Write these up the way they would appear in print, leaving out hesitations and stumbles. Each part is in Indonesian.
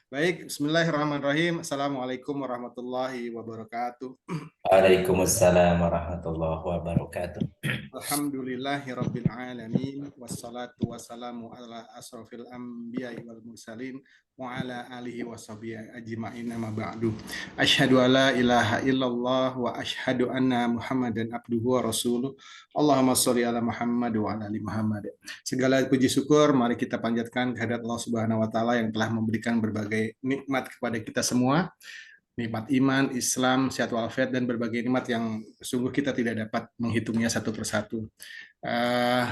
Baik, Bismillahirrahmanirrahim. Assalamualaikum warahmatullahi wabarakatuh. Waalaikumsalam warahmatullahi wabarakatuh. Alhamdulillahirabbil alamin wassalatu wassalamu ala asrofil anbiya'i wal mursalin wa ala alihi washabihi ajma'in amma ba'du. Asyhadu alla ilaha illallah wa asyhadu anna Muhammadan abduhu wa rasuluh. Allahumma sholli ala Muhammad wa ala ali Muhammad. Segala puji syukur mari kita panjatkan kehadirat Allah Subhanahu wa taala yang telah memberikan berbagai nikmat kepada kita semua, nikmat iman, Islam, sehat walafiat, dan berbagai nikmat yang sungguh kita tidak dapat menghitungnya satu persatu. Uh,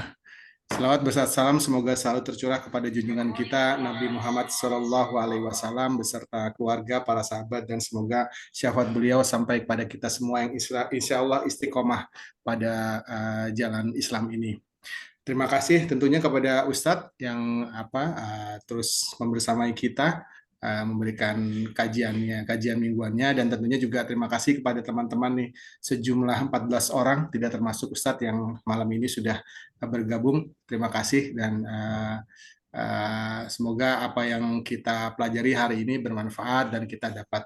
Selawat beserta salam semoga selalu tercurah kepada junjungan kita Nabi Muhammad Shallallahu Alaihi Wasallam beserta keluarga, para sahabat, dan semoga syafaat beliau sampai kepada kita semua yang insya Allah istiqomah pada jalan Islam ini. Terima kasih tentunya kepada Ustadz yang terus membersamai kita, memberikan kajian mingguannya, dan tentunya juga terima kasih kepada teman-teman nih sejumlah 14 orang, tidak termasuk Ustadz yang malam ini sudah bergabung. Terima kasih dan semoga apa yang kita pelajari hari ini bermanfaat dan kita dapat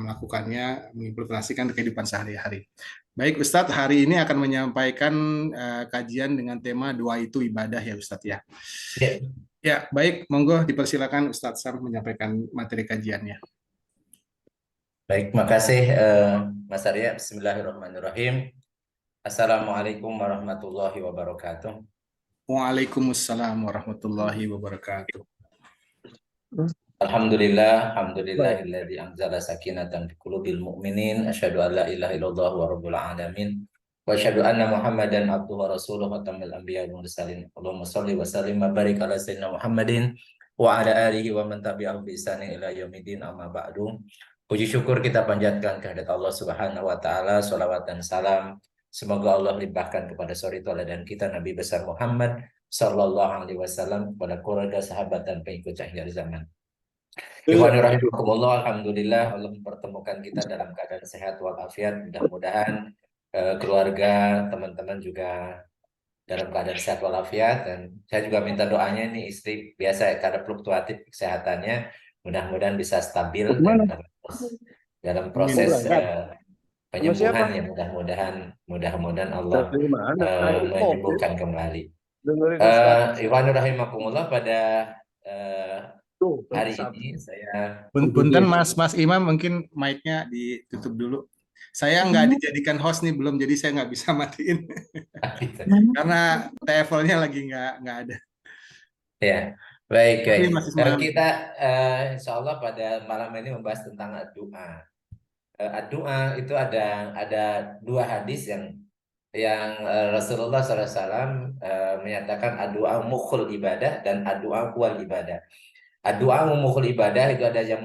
melakukannya, mengimplementasikan kehidupan sehari-hari. Baik Ustadz, hari ini akan menyampaikan kajian dengan tema doa itu ibadah ya Ustadz ya. Ya, Ya, baik, monggo dipersilakan Ustadz Sam menyampaikan materi kajiannya. baik, makasih Mas Arya. Bismillahirrahmanirrahim. Assalamualaikum warahmatullahi wabarakatuh. Waalaikumsalam warahmatullahi wabarakatuh. Alhamdulillahilladzi anzala sakinatan fi qulubil mu'minin. Asyhadu an la ilaha illallah wa rabbul alamin. Wa asyhadu anna Muhammadan abduhu wa rasuluhu khatamul anbiya wal mursalin. Allahumma shalli wa sallim wa barik ala sayyidina Muhammadin wa ala alihi wa man tabi'ahum bi ihsanin ila yaumil amma ba'du. Puji syukur kita panjatkan kehadirat Allah Subhanahu wa taala, salawat dan salam semoga Allah limpahkan kepada suri tauladan kita Nabi besar Muhammad sallallahu alaihi wasallam, kepada keluarga, sahabat dan pengikut akhir zaman. Ikhwani rahimakumullah, alhamdulillah Allah mempertemukan kita dalam keadaan sehat walafiat. Mudah-mudahan keluarga, teman-teman juga dalam keadaan sehat walafiat, dan saya juga minta doanya nih, istri biasa karena fluktuatif kesehatannya, mudah-mudahan bisa stabil dan dalam proses penyembuhan ya, mudah-mudahan Allah menyembuhkan kembali. Ikhwani rahimakumullah, pada hari ini saya Punten Mas Imam, mungkin mic-nya ditutup dulu. Saya nggak dijadikan host nih, belum, jadi saya nggak bisa matiin karena TFL-nya lagi nggak ada. Ya, baik. Mas Ismail. Kita insya Allah pada malam ini membahas tentang doa. Doa itu ada dua hadis yang Rasulullah SAW menyatakan doa mukhul ibadah dan doa kual ibadah. Doa mukhul ibadah itu ada yang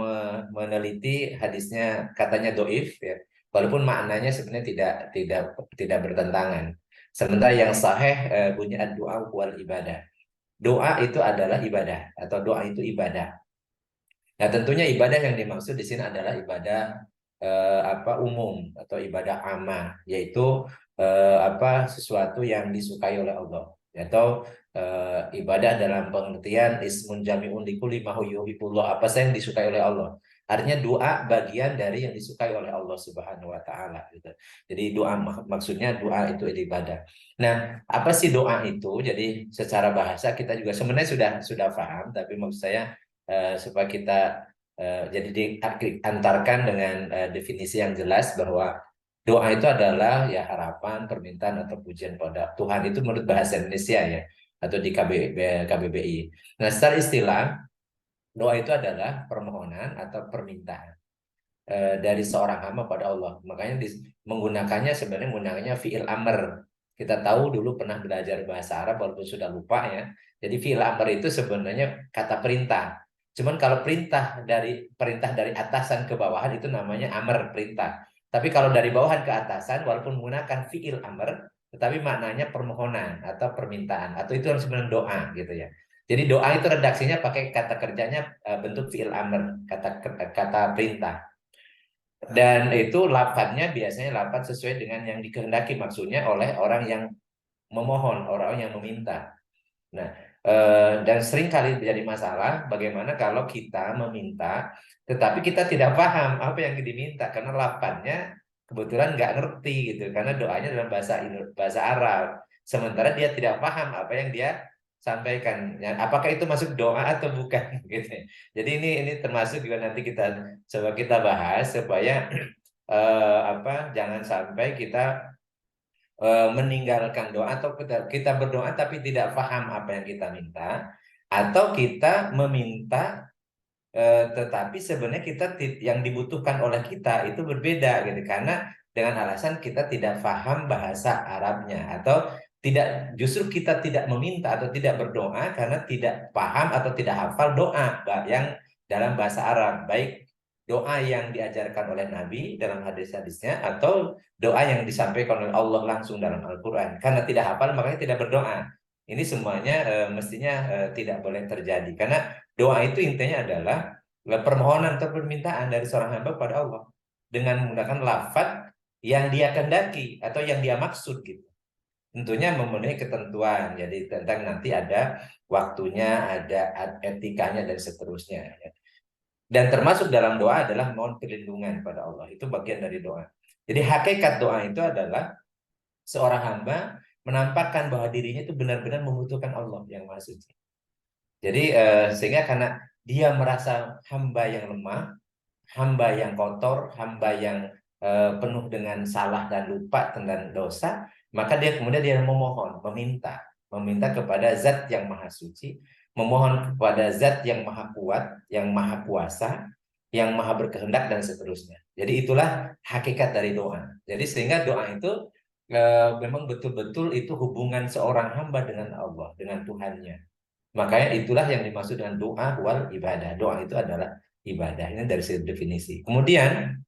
meneliti hadisnya, katanya doif ya, walaupun maknanya sebenarnya tidak bertentangan. Sementara yang sahih bunyi doa kual ibadah. Doa itu adalah ibadah, atau doa itu ibadah. Nah, tentunya ibadah yang dimaksud di sini adalah ibadah umum atau ibadah amah, yaitu sesuatu yang disukai oleh Allah, atau ibadah dalam pengertian ismun jami'un likulli ma yuhibbullah, apa saja yang disukai oleh Allah. Artinya doa bagian dari yang disukai oleh Allah Subhanahu wa taala gitu. Jadi doa maksudnya doa itu ibadah. Nah, apa sih doa itu? Jadi secara bahasa kita juga sebenarnya sudah paham, tapi maksud saya supaya kita jadi diantarkan dengan definisi yang jelas bahwa doa itu adalah ya harapan, permintaan atau pujian pada Tuhan, itu menurut bahasa Indonesia ya, atau di KBBI. Nah, secara istilah doa itu adalah permohonan atau permintaan dari seorang hamba pada Allah. Makanya menggunakannya fi'il amr. Kita tahu dulu pernah belajar bahasa Arab walaupun sudah lupa ya. Jadi fi'il amr itu sebenarnya kata perintah. Cuman kalau perintah dari atasan ke bawahan itu namanya amr, perintah. Tapi kalau dari bawahan ke atasan walaupun menggunakan fi'il amr, tetapi maknanya permohonan atau permintaan, atau itu yang sebenarnya doa gitu ya. Jadi doa itu redaksinya pakai kata kerjanya bentuk fi'il amr, kata perintah. Dan itu lafadznya biasanya lafadz sesuai dengan yang dikehendaki, maksudnya oleh orang yang memohon, orang yang meminta. Nah, Dan sering kali menjadi masalah bagaimana kalau kita meminta tetapi kita tidak paham apa yang diminta karena lafadznya kebetulan nggak ngerti gitu karena doanya dalam bahasa Arab sementara dia tidak paham apa yang dia sampaikan ya, apakah itu masuk doa atau bukan gitu. Jadi ini termasuk juga nanti kita coba kita bahas supaya jangan sampai kita meninggalkan doa atau kita berdoa tapi tidak paham apa yang kita minta atau kita meminta tetapi sebenarnya yang dibutuhkan oleh kita itu berbeda gitu karena dengan alasan kita tidak paham bahasa Arabnya atau tidak justru kita tidak meminta atau tidak berdoa karena tidak paham atau tidak hafal doa yang dalam bahasa Arab baik doa yang diajarkan oleh Nabi dalam hadis-hadisnya atau doa yang disampaikan oleh Allah langsung dalam Al-Quran karena tidak hafal makanya tidak berdoa ini semuanya mestinya tidak boleh terjadi karena doa itu intinya adalah permohonan atau permintaan dari seorang hamba pada Allah dengan menggunakan lafaz yang dia kehendaki atau yang dia maksud gitu. Tentunya memenuhi ketentuan. Jadi tentang nanti ada waktunya, ada etikanya dan seterusnya. Dan termasuk dalam doa adalah mohon perlindungan pada Allah. Itu bagian dari doa. Jadi hakikat doa itu adalah seorang hamba menampakkan bahwa dirinya itu benar-benar membutuhkan Allah yang Maha Suci. Jadi sehingga karena dia merasa hamba yang lemah, hamba yang kotor, hamba yang penuh dengan salah dan lupa dan dosa, maka dia memohon, meminta kepada Zat yang Maha Suci, memohon kepada Zat yang Maha Kuat, yang Maha Kuasa, yang Maha Berkehendak dan seterusnya. Jadi itulah hakikat dari doa. Jadi sehingga doa itu memang betul-betul itu hubungan seorang hamba dengan Allah, dengan Tuhannya. Makanya itulah yang dimaksud dengan doa wal ibadah. Doa itu adalah ibadah. Ini dari segi definisi. Kemudian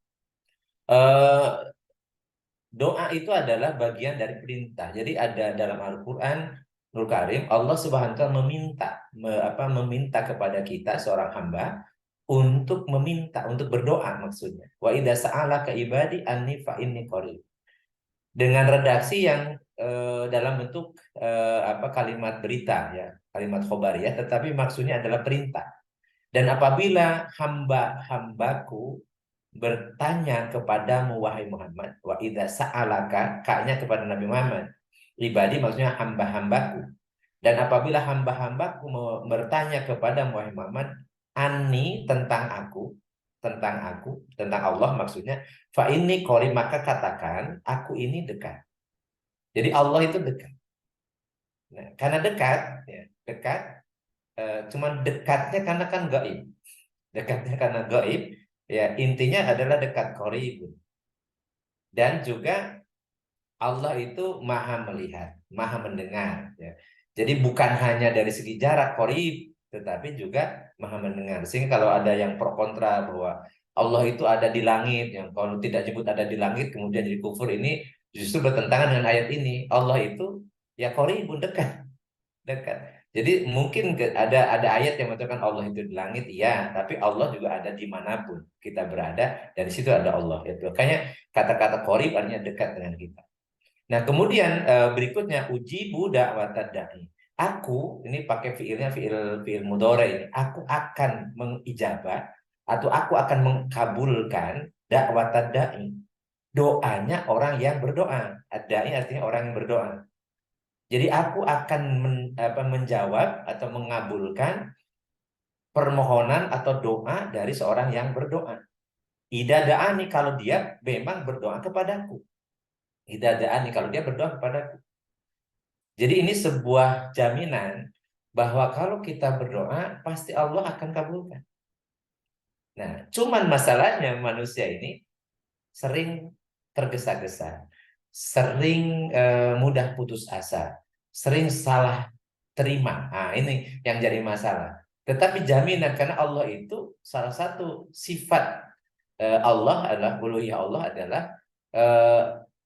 doa itu adalah bagian dari perintah. Jadi ada dalam Al-Qur'an Nur Karim Allah Subhanahu wa taala meminta kepada kita seorang hamba untuk meminta, untuk berdoa maksudnya. Wa idza sa'alaka ibadi anni fa inni qarib. Dengan redaksi yang dalam bentuk kalimat berita ya, kalimat khobariyah tetapi maksudnya adalah perintah. Dan apabila hamba-hambaku bertanya kepadamu wahai Muhammad, wa idza sa'alaka, kaknya kepada Nabi Muhammad, ibadi maksudnya hamba-hambaku. Dan apabila hamba-hambaku bertanya kepada wahai Muhammad, anni tentang aku, tentang Allah maksudnya, fa ini qarib maka katakan aku ini dekat. Jadi Allah itu dekat. Nah, karena dekat, ya, dekat, cuman dekatnya karena kan gaib. Dekatnya karena gaib, ya intinya adalah dekat qarib. Dan juga Allah itu maha melihat, maha mendengar. Ya. Jadi bukan hanya dari segi jarak qarib, tetapi juga maha mendengar. Sehingga kalau ada yang pro kontra bahwa Allah itu ada di langit, yang kalau tidak nyebut ada di langit kemudian jadi kufur, ini justru bertentangan dengan ayat ini. Allah itu ya qaribun, dekat, dekat. Jadi mungkin ada ayat yang mengatakan Allah itu di langit, iya, tapi Allah juga ada dimanapun kita berada, dan di situ ada Allah. Itu makanya kata-kata qarib artinya dekat dengan kita. Nah, kemudian berikutnya ujibu da'watad da'i. Aku ini pakai fiilnya fiil mudhari ini. Aku akan mengijabah atau aku akan mengkabulkan da'watad da'i. Doanya orang yang berdoa. Ad-da'i artinya orang yang berdoa. Jadi aku akan menjawab atau mengabulkan permohonan atau doa dari seorang yang berdoa. Ida da'ani kalau dia memang berdoa kepadaku. Ida da'ani kalau dia berdoa kepadaku. Jadi ini sebuah jaminan bahwa kalau kita berdoa pasti Allah akan kabulkan. Nah, cuman masalahnya manusia ini sering tergesa-gesa, sering mudah putus asa, sering salah terima. Nah, ini yang jadi masalah. Tetapi jaminan karena Allah itu salah satu sifat Allah adalah uluhiyah Allah adalah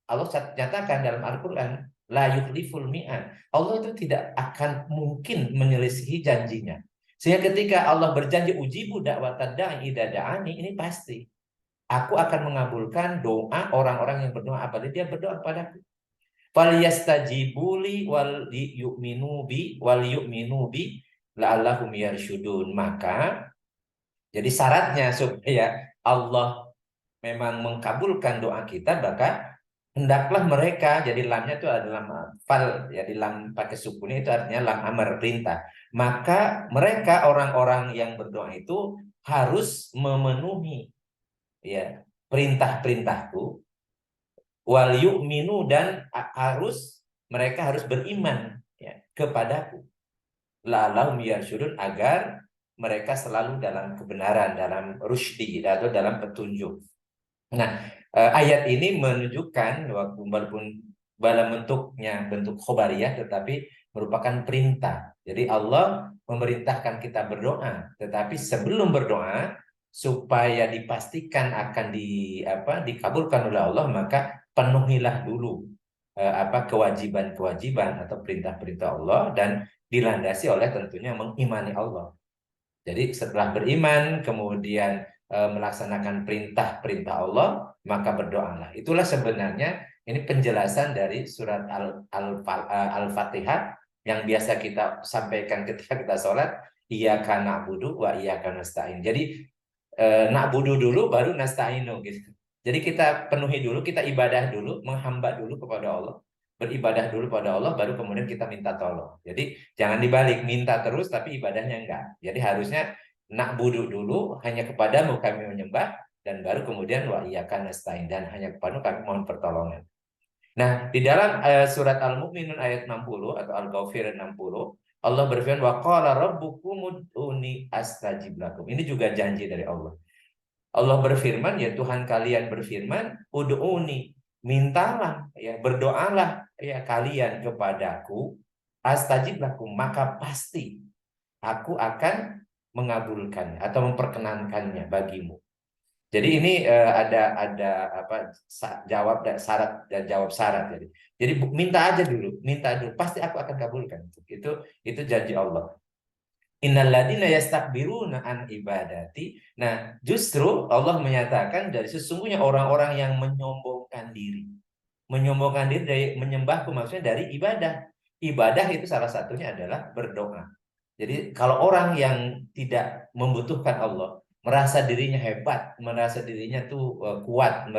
Allah nyatakan dalam Al-Qur'an la yukhliful mi'ad. Allah itu tidak akan mungkin menyelisihi janjinya. Sehingga ketika Allah berjanji ujibu da'watad da'i idza da'ani, ini pasti aku akan mengabulkan doa orang-orang yang berdoa apabila dia berdoa kepadaku. Falyastajibuli wal yu'minu bi la'allahum yarsyudun. Maka jadi syaratnya supaya Allah memang mengkabulkan doa kita, maka hendaklah mereka, jadi lamnya itu adalah fal, jadi lam pakai sukun itu artinya lam amar, perintah. Maka mereka orang-orang yang berdoa itu harus memenuhi ya perintah-perintahku, wal yu'minu, dan mereka harus beriman ya kepadaku, la'allahum yarsyudun, agar mereka selalu dalam kebenaran, dalam rusydi atau dalam petunjuk. Nah, ayat ini menunjukkan walaupun dalam bentuk khobariyah, tetapi merupakan perintah. Jadi Allah memerintahkan kita berdoa, tetapi sebelum berdoa supaya dipastikan akan dikabulkan oleh Allah, maka penuhilah dulu kewajiban-kewajiban atau perintah-perintah Allah, dan dilandasi oleh tentunya mengimani Allah. Jadi setelah beriman kemudian melaksanakan perintah-perintah Allah, maka berdoalah. Itulah sebenarnya ini penjelasan dari surat Al-Fatihah yang biasa kita sampaikan ketika kita sholat, iyyaka na'budu wa iyyaka nasta'in. Jadi na'budu dulu baru nasta'inu gitu. Jadi kita penuhi dulu, kita ibadah dulu, menghamba dulu kepada Allah. Beribadah dulu pada Allah, baru kemudian kita minta tolong. Jadi jangan dibalik, minta terus tapi ibadahnya enggak. Jadi harusnya na'budu dulu, hanya kepadamu kami menyembah, dan baru kemudian wa iyyaka nasta'in, dan hanya kepadamu kami mohon pertolongan. Nah, di dalam surat Al-Mu'minun ayat 60 atau Al-Ghafir 60, Allah berfirman, wa qala rabbukum ud'uni astajib lakum. Ini juga janji dari Allah. Allah berfirman, ya Tuhan kalian berfirman, ud'uni, mintalah, ya berdoalah ya kalian kepadaku, astajib lakum, maka pasti aku akan mengabulkannya atau memperkenankannya bagimu. Jadi ini ada jawab dan syarat dan jawab syarat. Jadi minta aja dulu, minta dulu, pasti aku akan kabulkan. Itu janji Allah. Innalladzina yastakbiruna an ibadati. Nah, justru Allah menyatakan dari sesungguhnya orang-orang yang menyombongkan diri. Menyombongkan diri dari menyembahku, maksudnya dari ibadah. Ibadah itu salah satunya adalah berdoa. Jadi kalau orang yang tidak membutuhkan Allah, merasa dirinya hebat, merasa dirinya tuh kuat,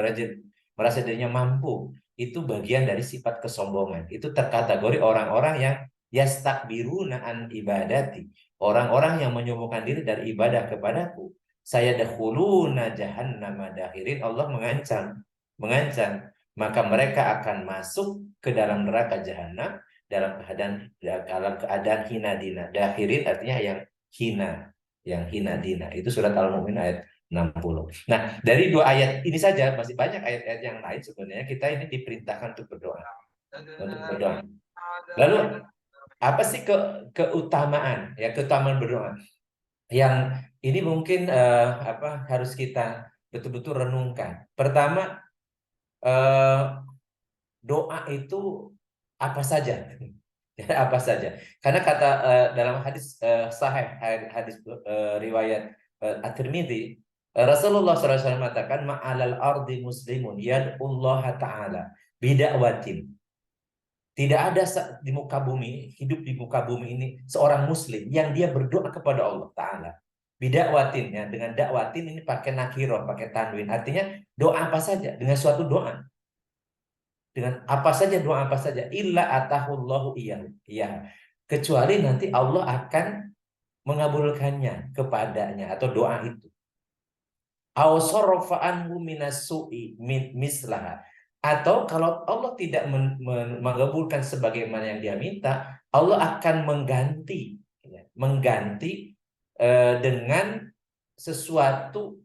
merasa dirinya mampu, itu bagian dari sifat kesombongan. Itu terkategori orang-orang yang yastakbiruna an ibadati. Orang-orang yang menyombongkan diri dari ibadah kepadaku. Saya dakhuluna jahannama dakhirin. Allah mengancam. Maka mereka akan masuk ke dalam neraka jahanam dalam keadaan hina dina. Dakhirin artinya yang hina dina. Itu surat Al-Mu'min ayat 60. Nah, dari dua ayat ini saja, masih banyak ayat-ayat yang lain sebenarnya kita ini diperintahkan untuk berdoa. Lalu apa sih keutamaan berdoa? Yang ini mungkin harus kita betul-betul renungkan. Pertama, doa itu apa saja? Apa saja? Karena kata dalam hadis sahih, hadis riwayat At-Tirmidzi, Rasulullah SAW mengatakan, ma'alal ardi muslimun yad'ullaha ta'ala bida'watin. Tidak ada di muka bumi, hidup di muka bumi ini seorang muslim yang dia berdoa kepada Allah Ta'ala. Bida'watin, ya, dengan dakwatin ini pakai nakirah, pakai tanwin. Artinya doa apa saja, dengan suatu doa. Dengan apa saja, doa apa saja. Illa atahullahu iyyahu. Ya. Kecuali nanti Allah akan mengabulkannya kepadanya atau doa itu. Aw sarafa anhu minasu'i mislaha. Atau kalau Allah tidak mengabulkan sebagaimana yang dia minta, Allah akan mengganti dengan sesuatu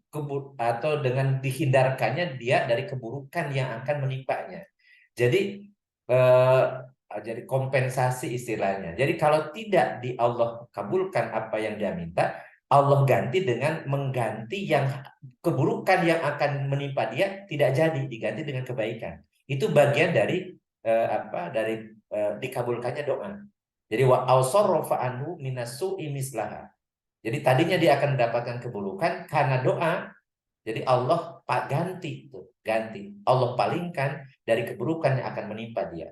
atau dengan dihindarkannya dia dari keburukan yang akan menimpanya. Jadi kompensasi istilahnya. Jadi kalau tidak Allah kabulkan apa yang dia minta, Allah ganti dengan mengganti yang keburukan yang akan menimpa dia tidak jadi, diganti dengan kebaikan. Itu bagian dari dikabulkannya doa. Jadi wa ausarrafa anhu minasu'i mislaha. Jadi tadinya dia akan mendapatkan keburukan karena doa. Jadi Allah ganti. Allah palingkan dari keburukan yang akan menimpa dia.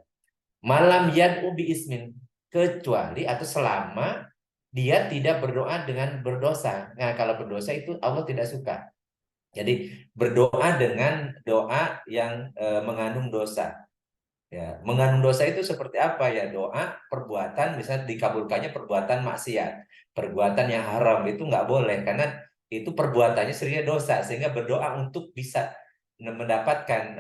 Malam yad'u bi ismin, kecuali atau selama dia tidak berdoa dengan berdosa. Nah, kalau berdosa itu Allah tidak suka. Jadi berdoa dengan doa yang mengandung dosa. Ya, mengandung dosa itu seperti apa ya? Doa, perbuatan, misalnya dikabulkannya perbuatan maksiat, perbuatan yang haram itu nggak boleh karena itu perbuatannya seringnya dosa, sehingga berdoa untuk bisa mendapatkan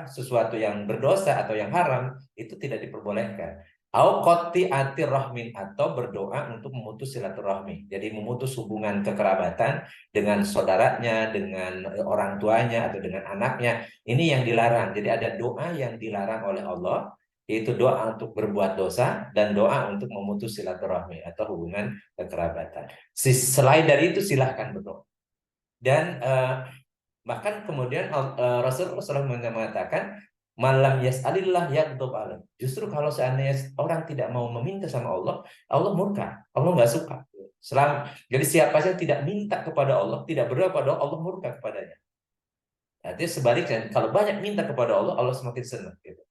sesuatu yang berdosa atau yang haram itu tidak diperbolehkan. Au qati atir rahmin, atau berdoa untuk memutus silaturahmi. Jadi memutus hubungan kekerabatan dengan saudaranya, dengan orang tuanya atau dengan anaknya. Ini yang dilarang. Jadi ada doa yang dilarang oleh Allah, yaitu doa untuk berbuat dosa dan doa untuk memutus silaturahmi atau hubungan kekerabatan. Selain dari itu silahkan berdoa. Dan bahkan kemudian Rasulullah SAW mengatakan, malam yas'alillah yaghdab alaih. Justru kalau seandainya orang tidak mau meminta sama Allah, Allah murka, Allah nggak suka. Jadi siapa saja tidak minta kepada Allah, tidak berdoa kepada Allah, Allah murka kepadanya. Artinya sebaliknya, kalau banyak minta kepada Allah, Allah semakin senang. Gitu.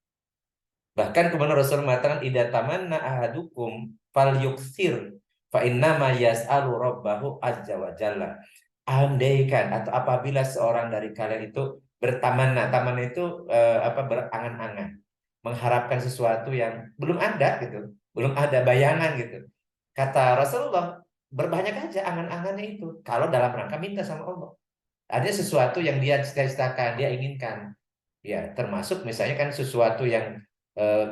Bahkan kemudian Rasul mengatakan, idza tamanna ahadukum falyuksir fa innama yas'alu rabbahu azza wa jalla. Andaikan atau apabila seorang dari kalian itu bertamanna, tamanna itu berangan-angan, mengharapkan sesuatu yang belum ada gitu, belum ada bayangan gitu. Kata Rasulullah, berbanyak aja angan-angannya itu kalau dalam rangka minta sama Allah. Ada sesuatu yang dia cita-citakan, dia inginkan. Ya, termasuk misalnya kan sesuatu yang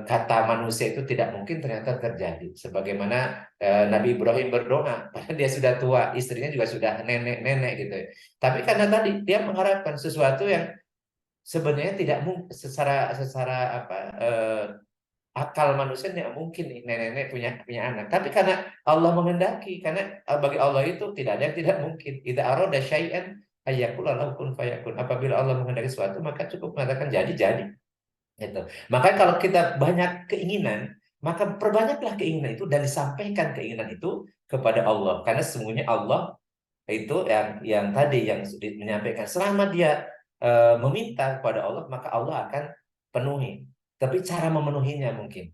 kata manusia itu tidak mungkin ternyata terjadi. Sebagaimana Nabi Ibrahim berdoa, padahal dia sudah tua, istrinya juga sudah nenek-nenek gitu. Tapi karena tadi dia mengharapkan sesuatu yang sebenarnya tidak mungkin secara akal manusia tidak mungkin nih nenek-nenek punya anak. Tapi karena Allah menghendaki, karena bagi Allah itu tidak ada yang tidak mungkin. Idza arada syai'an ayyakul lahu kun fayakun. Apabila Allah menghendaki sesuatu, maka cukup mengatakan jadi. Gitu. Maka kalau kita banyak keinginan, maka perbanyaklah keinginan itu dan disampaikan keinginan itu kepada Allah. Karena sesungguhnya Allah itu yang tadi yang menyampaikan, selama dia meminta kepada Allah, maka Allah akan penuhi. Tapi cara memenuhinya mungkin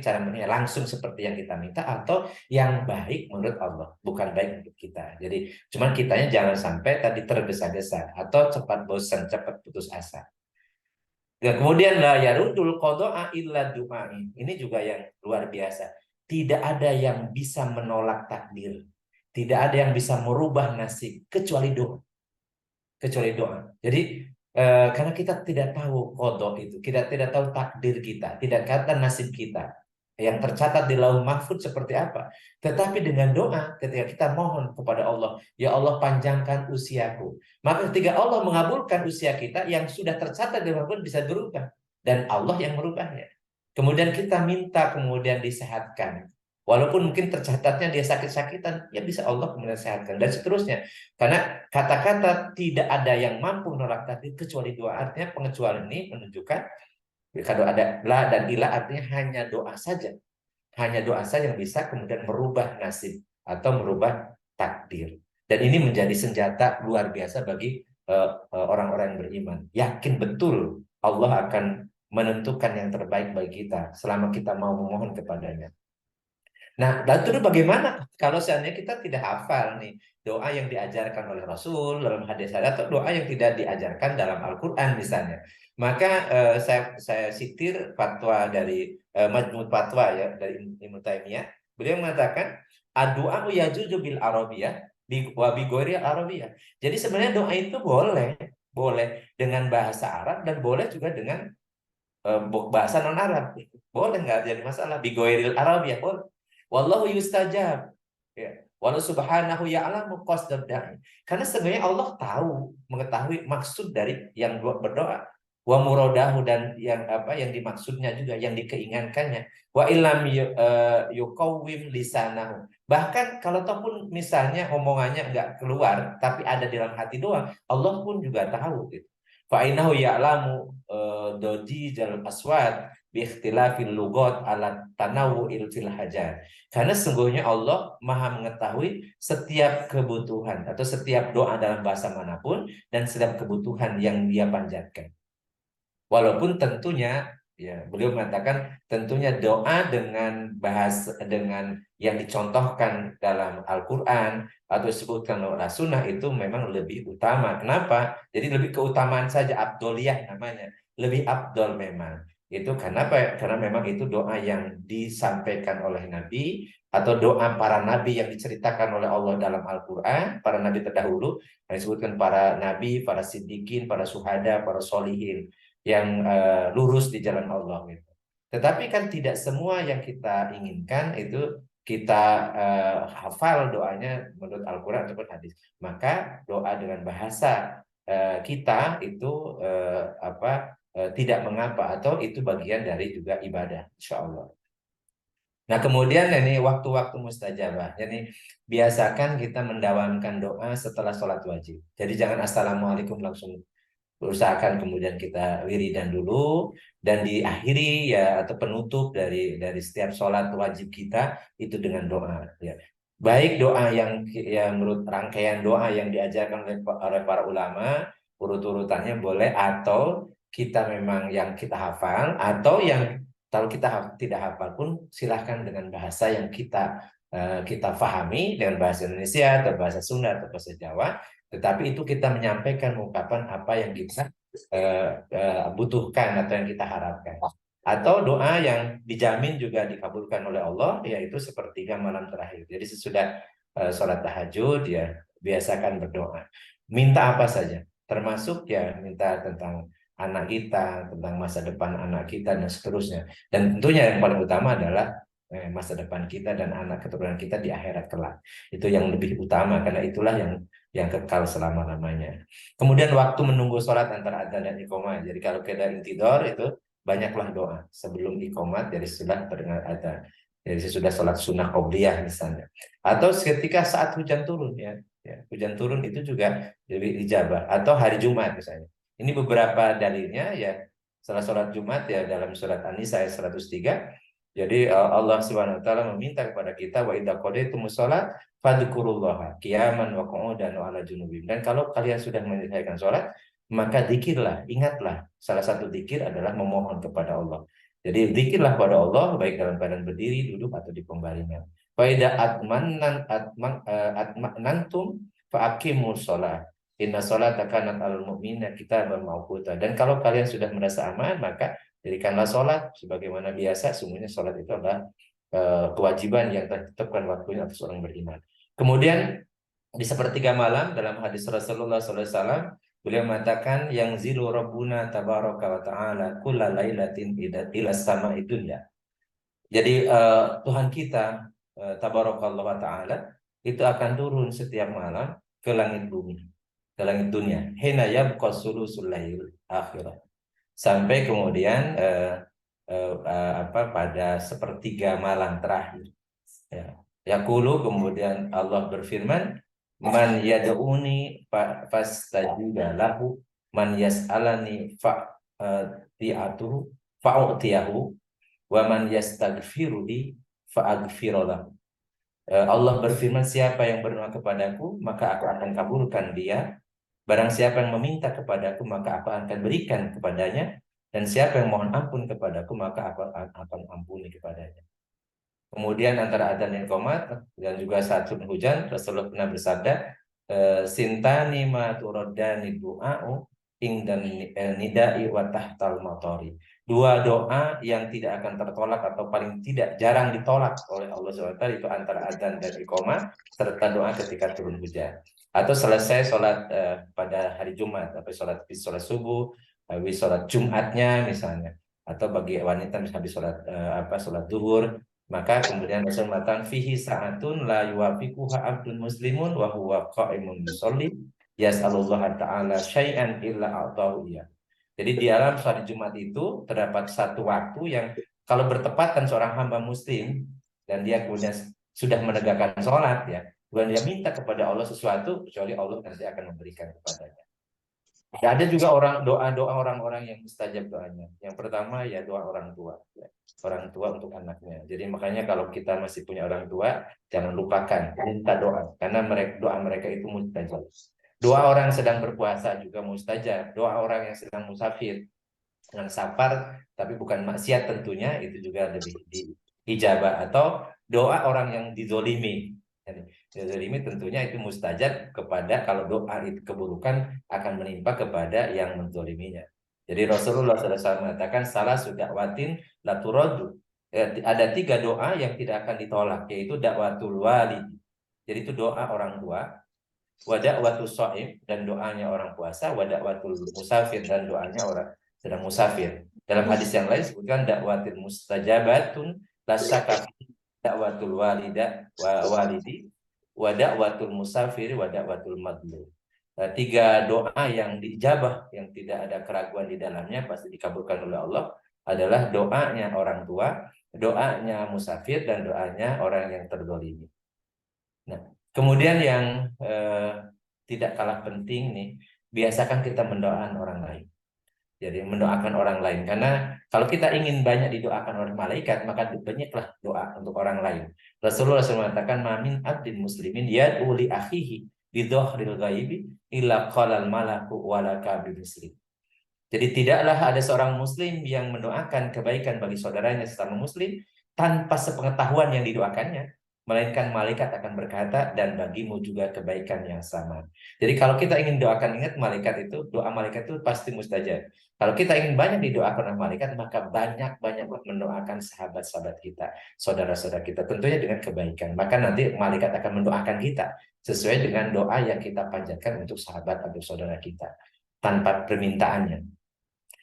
cara memenuhinya langsung seperti yang kita minta, atau yang baik menurut Allah, bukan baik untuk kita. Jadi cuman kitanya jangan sampai tadi tergesa-gesa atau cepat bosan, cepat putus asa. Ya, kemudian la yarudul qada'a illa du'ain. Ini juga yang luar biasa. Tidak ada yang bisa menolak takdir. Tidak ada yang bisa merubah nasib kecuali doa. Kecuali doa. Jadi karena kita tidak tahu qada itu, kita tidak tahu takdir kita, tidak kata nasib kita yang tercatat di lauh mahfud seperti apa. Tetapi dengan doa, ketika kita mohon kepada Allah, ya Allah panjangkan usiaku, maka ketika Allah mengabulkan usia kita, yang sudah tercatat di lauh mahfud bisa berubah, dan Allah yang merubahnya. Kemudian kita minta kemudian disehatkan, walaupun mungkin tercatatnya dia sakit-sakitan, ya bisa Allah kemudian sehatkan, dan seterusnya. Karena kata-kata tidak ada yang mampu menolak takdir kecuali doa. Artinya pengecualian ini menunjukkan kalau ada la dan ilah, artinya hanya doa saja. Hanya doa saja yang bisa kemudian merubah nasib atau merubah takdir. Dan ini menjadi senjata luar biasa bagi orang-orang yang beriman. Yakin betul Allah akan menentukan yang terbaik bagi kita selama kita mau memohon kepadanya. Nah, lalu bagaimana kalau seandainya kita tidak hafal nih doa yang diajarkan oleh Rasul dalam hadis atau doa yang tidak diajarkan dalam Al-Quran misalnya. Maka saya sitir fatwa dari Majmu' Fatwa ya dari Ibnu Taimiyah. Beliau mengatakan doa yajuzu bil arabiyah wa bi ghairi arabiyah. Jadi sebenarnya doa itu boleh dengan bahasa Arab dan boleh juga dengan bahasa non Arab. Boleh, nggak jadi masalah. Bi ghairil arabiyah boleh. Wallahu yustajab. Ya. Walau subhanahu ya'lamu qasdad da'i. Karena sebenarnya Allah tahu, mengetahui maksud dari yang berdoa. Wa muradahu, dan yang dimaksudnya juga, yang dikeinginkannya. Wa illam yuqawwim lisanahu. Bahkan kalau ataupun misalnya omongannya enggak keluar tapi ada di dalam hati doang, Allah pun juga tahu gitu. Fa innahu ya'lamu dodi jalal aswad bi ikhtilafil lugat ala tanawu'il fil hajat. Karena sesungguhnya Allah Maha mengetahui setiap kebutuhan atau setiap doa dalam bahasa manapun dan setiap kebutuhan yang dia panjatkan. Walaupun tentunya Ya, beliau mengatakan tentunya doa dengan yang dicontohkan dalam Al-Quran atau disebutkan oleh Sunnah itu memang lebih utama. Kenapa? Jadi lebih keutamaan saja, abdoliyah namanya. Lebih abdol memang. Itu karena apa? Karena memang itu doa yang disampaikan oleh Nabi atau doa para nabi yang diceritakan oleh Allah dalam Al-Quran, para nabi terdahulu, yang disebutkan para nabi, para siddiqin, para syuhada, para solihin yang lurus di jalan Allah gitu. Tetapi kan tidak semua yang kita inginkan itu kita hafal doanya menurut Al-Quran ataupun hadis. Maka doa dengan bahasa kita itu tidak mengapa atau itu bagian dari juga ibadah, insya Allah. Nah, kemudian ini waktu-waktu mustajabah. Jadi biasakan kita mendawamkan doa setelah sholat wajib. Jadi jangan assalamualaikum langsung, usahakan kemudian kita wiridan dulu dan diakhiri ya atau penutup dari setiap sholat wajib kita itu dengan doa ya. Baik doa yang menurut rangkaian doa yang diajarkan oleh para ulama urut-urutannya boleh, atau kita memang yang kita hafal, atau yang kalau kita tidak hafal pun silahkan dengan bahasa yang kita pahami, dengan bahasa Indonesia atau bahasa Sunda atau bahasa Jawa, tetapi itu kita menyampaikan ungkapan apa yang kita butuhkan atau yang kita harapkan. Atau doa yang dijamin juga dikabulkan oleh Allah, yaitu sepertiga malam terakhir. Jadi sesudah sholat tahajud ya biasakan berdoa. Minta apa saja, termasuk ya minta tentang anak kita, tentang masa depan anak kita dan seterusnya. Dan tentunya yang paling utama adalah masa depan kita dan anak keturunan kita di akhirat kelak. Itu yang lebih utama karena itulah yang kekal selama-lamanya. Kemudian waktu menunggu sholat antara adzan dan iqamah. Jadi kalau kita intidor itu banyaklah doa sebelum iqamat, dari setelah terdengar adzan. Jadi sesudah sholat sunnah qobliyah misalnya. Atau ketika saat hujan turun ya. Hujan turun itu juga lebih ijabah. Atau hari Jumat misalnya. Ini beberapa dalilnya ya. Setelah sholat Jumat ya dalam surat An-Nisa ayat 103. Jadi Allah Subhanahu wa taala meminta kepada kita, wa idza qadaytumus shalah fadhkurullaha qiyaman wa qu'udan wa ala junubim. Dan kalau kalian sudah menyelesaikan sholat, maka zikirlah, ingatlah. Salah satu zikir adalah memohon kepada Allah. Jadi zikirlah kepada Allah baik dalam keadaan berdiri, duduk atau di pembaringan. Fa idza atmanantum fa aqimus shalah. Inna sholata kanat alal mu'minina kitaban mawquta. Dan kalau kalian sudah merasa aman, maka dirikanlah sholat sebagaimana biasa. Sungguhnya sholat itu adalah kewajiban yang ditetapkan waktunya atas orang beriman. Kemudian di sepertiga malam dalam hadis Rasulullah SAW beliau mengatakan yang zilu rabbuna tabaraka wa ta'ala kulla lailatin ila sama'i dunya. Jadi Tuhan kita tabarakallah wa ta'ala itu akan turun setiap malam ke langit bumi, ke langit dunia. Hina yabqa sulusul lail akhirah. Sampai kemudian pada sepertiga malam terakhir. Ya. Yaqulu, kemudian Allah berfirman, man yad'uni fastajiba lahu, man yas'alani fa'utiyahu, wa man yastaghfiruni fa'aghfira lahu. Allah berfirman, siapa yang berdoa kepadaku maka aku akan kabulkan dia. Barang siapa yang meminta kepadaku maka aku akan berikan kepadanya, dan siapa yang mohon ampun kepadaku maka aku akan ampuni kepadanya. Kemudian antara adzan dan iqamat dan juga saat turun hujan Rasulullah pernah bersabda, sintani ma turadani du'a'u ingdan nidai wa tahtal matori. Dua doa yang tidak akan tertolak atau paling tidak jarang ditolak oleh Allah SWT itu antara adzan dan iqamat serta doa ketika turun hujan. Atau selesai sholat pada hari Jumat, atau sholat subuh, habis sholat Jumatnya misalnya, atau bagi wanita misalnya habis sholat duhur, maka kemudian Rasul mengatakan fihi sa'atun la yuwafiquha abdun muslimun wa huwa qa'imun yusolli yas'alullah ta'ala syai'an illa a'tahu iya. Jadi di dalam sholat Jumat itu terdapat satu waktu yang kalau bertepatan seorang hamba muslim dan dia kemudian sudah menegakkan sholat ya, bukan dia minta kepada Allah sesuatu kecuali Allah nanti akan memberikan kepadanya. Dan ada juga doa orang-orang yang mustajab doanya. Yang pertama ya doa orang tua, ya. Orang tua untuk anaknya. Jadi makanya kalau kita masih punya orang tua, jangan lupakan minta doa, karena doa mereka itu mustajab. Doa orang sedang berpuasa juga mustajab. Doa orang yang sedang musafir dengan safar tapi bukan maksiat tentunya itu juga lebih diijabah. Atau doa orang yang dizolimi. Jadi, dizolimi tentunya itu mustajab kepada kalau doa itu keburukan akan menimpa kepada yang menzoliminya. Jadi Rasulullah SAW mengatakan salah sudah watin laturodu. Ada 3 doa yang tidak akan ditolak, yaitu dakwatul walid. Jadi itu doa orang tua, wada'watul shaim dan doanya orang puasa, wada'watul musafir dan doanya orang sedang musafir. Dalam hadis yang lain sebutkan dakwatil mustajabatun lasyaka dakwatul walida wa walidi wada'watul musafir wada'watul madlum. 3 doa yang diijabah yang tidak ada keraguan di dalamnya pasti dikabulkan oleh Allah adalah doanya orang tua, doanya musafir dan doanya orang yang terdolimi. Nah, kemudian yang tidak kalah penting nih, biasakan kita mendoakan orang lain. Jadi mendoakan orang lain, karena kalau kita ingin banyak didoakan oleh malaikat, maka banyaklah doa untuk orang lain. Rasulullah SAW mengatakan, "Mamin abdin muslimin yad'u li akhihi bidhahril ghaibi illa qalal malaku walaka bimisli." Jadi tidaklah ada seorang muslim yang mendoakan kebaikan bagi saudaranya sesama muslim tanpa sepengetahuan yang didoakannya, melainkan malaikat akan berkata, dan bagimu juga kebaikan yang sama. Jadi kalau kita ingin doakan, ingat malaikat itu, doa malaikat itu pasti mustajab. Kalau kita ingin banyak didoakan oleh malaikat, maka banyak-banyak mendoakan sahabat-sahabat kita, saudara-saudara kita, tentunya dengan kebaikan. Maka nanti malaikat akan mendoakan kita sesuai dengan doa yang kita panjatkan untuk sahabat atau saudara kita tanpa permintaannya.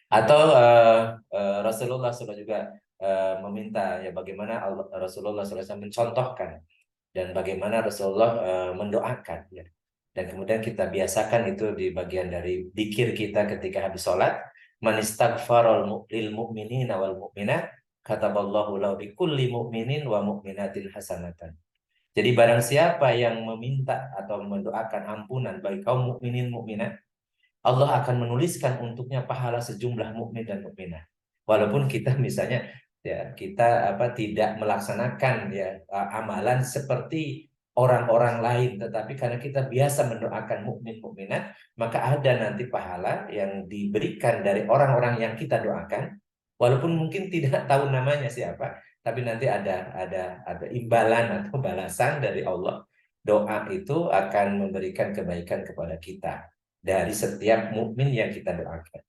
Atau Rasulullah SAW juga meminta ya bagaimana Rasulullah SAW mencontohkan dan bagaimana Rasulullah mendoakan ya. Dan kemudian kita biasakan itu di bagian dari zikir kita ketika habis sholat. Man istaghfarul lil mu'minina wal mu'minat kataballahu lahu bikulli mu'minin wa mu'minatin hasanatan. Jadi barang siapa yang meminta atau mendoakan ampunan bagi kaum mukminin mukminat, Allah akan menuliskan untuknya pahala sejumlah mukmin dan mukminah. Walaupun kita misalnya ya kita tidak melaksanakan ya amalan seperti orang-orang lain, tetapi karena kita biasa mendoakan mukmin mukminat, maka ada nanti pahala yang diberikan dari orang-orang yang kita doakan, walaupun mungkin tidak tahu namanya siapa, tapi nanti ada imbalan atau balasan dari Allah. Doa itu akan memberikan kebaikan kepada kita dari setiap mukmin yang kita doakan.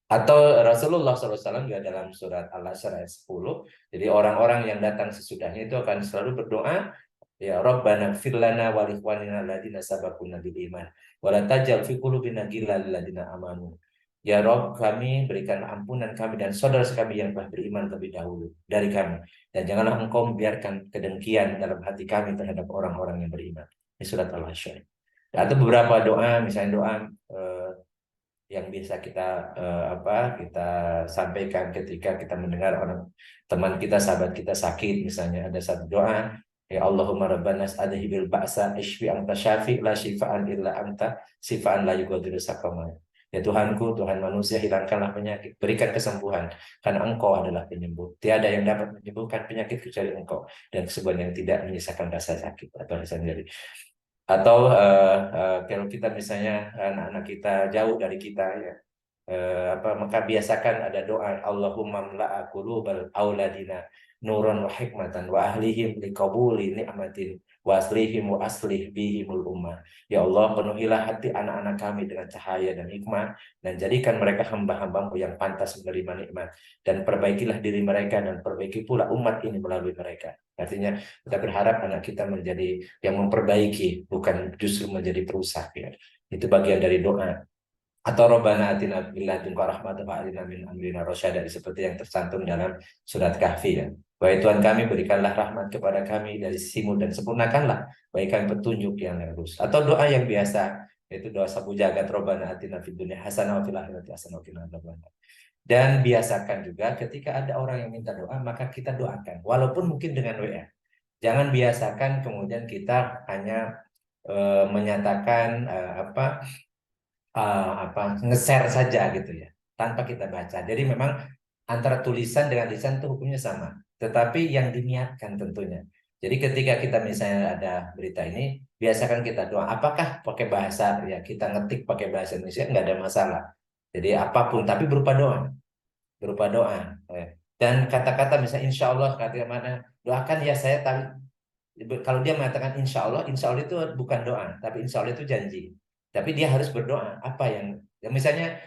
Atau Rasulullah SAW juga dalam surat Al-Asr ayat 10, jadi orang-orang yang datang sesudahnya itu akan selalu berdoa, ya Rabbana ighfir lana wa li ikhwanina alladziina sabaquna bil iman wa la taj'al fi qulubina ghillan lil ladziina amanu. Ya Rob, kami berikan ampunan kami dan saudara kami yang telah beriman lebih dahulu dari kami, dan janganlah engkau membiarkan kedengkian dalam hati kami terhadap orang-orang yang beriman. Ini surat Al-Asr. Atau beberapa doa, misalnya doa yang bisa kita sampaikan ketika kita mendengar orang teman kita, sahabat kita sakit, misalnya ada satu doa, ya Allahumma rabbanas adhibil ba'sa ishfi anta syafi la shifaan illa anta sifaan la yughadiru saqama. Ya Tuhanku, Tuhan manusia, hilangkanlah penyakit, berikan kesembuhan, karena Engkau adalah penyembuh. Tiada yang dapat menyembuhkan penyakit kecuali Engkau, dan kesembuhan yang tidak menyisakan rasa sakit atau rasa nyeri. Atau kalau kita misalnya anak-anak kita jauh dari kita ya, maka biasakan ada doa, Allahumma mla'a qulubal auladina nuran wa hikmatan wa ahlihim liqabuli ni'matin wa aslihim wa aslih bihimul ummah. Ya Allah, penuhilah hati anak-anak kami dengan cahaya dan hikmah, dan jadikan mereka hamba-hambamu yang pantas menerima nikmat, dan perbaikilah diri mereka dan perbaiki pula umat ini melalui mereka. Artinya kita berharap anak kita menjadi yang memperbaiki, bukan justru menjadi perusak ya. Itu bagian dari doa. Atau Rabbana atina min ladunka rahmatan wa arina min amrina rasyada, seperti yang tercantum dalam surat Kahfi ya. Wahai Tuhan kami, berikanlah rahmat kepada kami dari sisimu dan sempurnakanlah bagi kami petunjuk yang lurus. Atau doa yang biasa, yaitu doa sapu jagat, Rabbana atina fid dunya hasanah wa fil akhirati hasanah wa qina adzabannar. Dan biasakan juga ketika ada orang yang minta doa, maka kita doakan, walaupun mungkin dengan WA. Jangan biasakan kemudian kita hanya menyatakan nge-share saja gitu ya, tanpa kita baca. Jadi memang antara tulisan dengan lisan itu hukumnya sama, tetapi yang diniatkan tentunya. Jadi ketika kita misalnya ada berita ini, biasakan kita doa. Apakah pakai bahasa ya kita ngetik pakai bahasa Indonesia, nggak ada masalah. Jadi apapun, tapi berupa doa, berupa doa. Dan kata-kata misalnya insya Allah, kata mana, doakan ya saya kalau dia mengatakan insya Allah itu bukan doa, tapi insya Allah itu janji. Tapi dia harus berdoa. Apa yang misalnya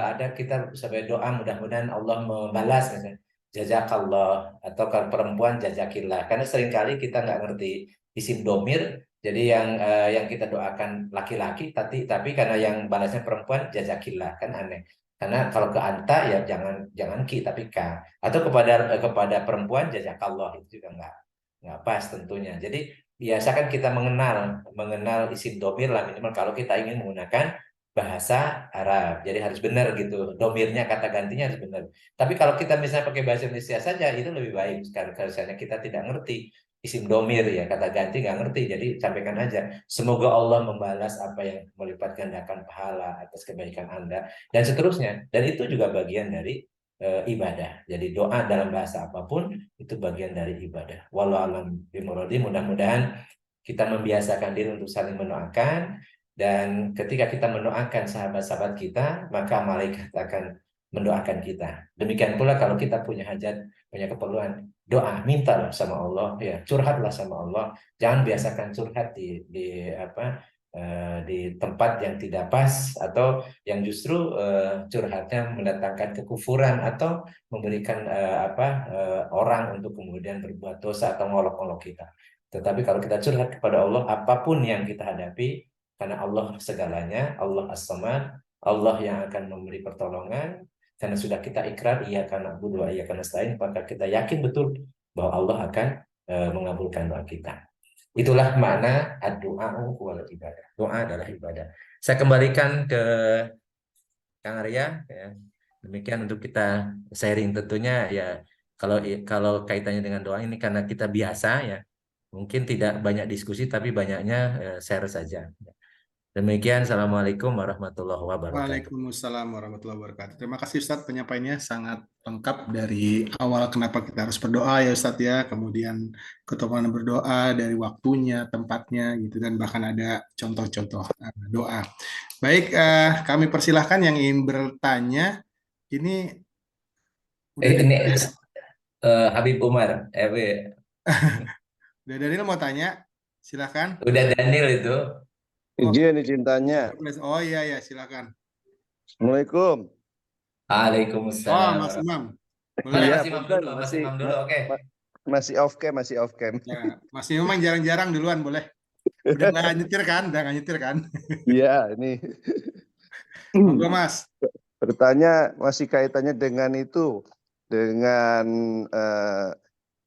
ada kita sebagai doa mudah-mudahan Allah membalas misalnya jazakallah atau kalau perempuan jazakillah. Karena seringkali kita nggak ngerti isim domir. Jadi yang kita doakan laki-laki, tapi karena yang balasnya perempuan jazakillah kan aneh. Karena kalau ke anta ya jangan ki tapi ka. Atau kepada perempuan jazakallah itu juga nggak pas tentunya. Jadi biasakan kita mengenal isim domir lah minimal kalau kita ingin menggunakan bahasa Arab. Jadi harus benar gitu. Domirnya kata gantinya harus benar. Tapi kalau kita misalnya pakai bahasa Indonesia saja itu lebih baik karena misalnya kita tidak ngerti isim domir ya kata ganti nggak ngerti. Jadi sampaikan aja. Semoga Allah membalas apa yang melipat gandakan pahala atas kebaikan Anda dan seterusnya. Dan itu juga bagian dari ibadah. Jadi doa dalam bahasa apapun itu bagian dari ibadah. Walau alam bimuradi, mudah-mudahan kita membiasakan diri untuk saling mendoakan dan ketika kita mendoakan sahabat-sahabat kita, maka malaikat akan mendoakan kita. Demikian pula kalau kita punya hajat, punya keperluan, doa, mintalah sama Allah, ya curhatlah sama Allah. Jangan biasakan curhat di tempat yang tidak pas atau yang justru curhatnya mendatangkan kekufuran atau memberikan orang untuk kemudian berbuat dosa atau ngolok-ngolok kita. Tetapi kalau kita curhat kepada Allah apapun yang kita hadapi karena Allah segalanya, Allah As-Samad, Allah yang akan memberi pertolongan karena sudah kita ikrar iya karena na'budu wa iyyaka nasta'in maka kita yakin betul bahwa Allah akan mengabulkan doa kita. Itulah makna doa wal ibadah. Doa adalah ibadah. Saya kembalikan ke Kang Arya. Ya. Demikian untuk kita sharing tentunya ya. Kalau kaitannya dengan doa ini karena kita biasa ya. Mungkin tidak banyak diskusi tapi banyaknya share saja. Demikian. Assalamualaikum warahmatullahi wabarakatuh. Waalaikumsalam warahmatullahi wabarakatuh. Terima kasih Ustadz penyampaiannya sangat lengkap dari awal kenapa kita harus berdoa ya Ustadz ya, kemudian keutamaan berdoa dari waktunya, tempatnya gitu dan bahkan ada contoh-contoh doa. Baik, kami persilahkan yang ingin bertanya. Ini udah Ini Daniel, Habib Umar. udah Daniel mau tanya, silahkan. Udah Daniel itu. Oh, Izin cintanya. oh iya ya silakan. Assalamualaikum. Oh Waalaikumsalam Mas Imam, warahmatullahi. Boleh boleh. Iya, Mas Imam punten dulu, Mas masih Imam dulu. Oke. masih off cam, masih off cam. Ya, Mas Imam yang jarang-jarang duluan boleh. Udah nggak nyetir kan? Udah nggak nyetir kan? Iya, ini Monggo Mas. bertanya masih kaitannya dengan itu, dengan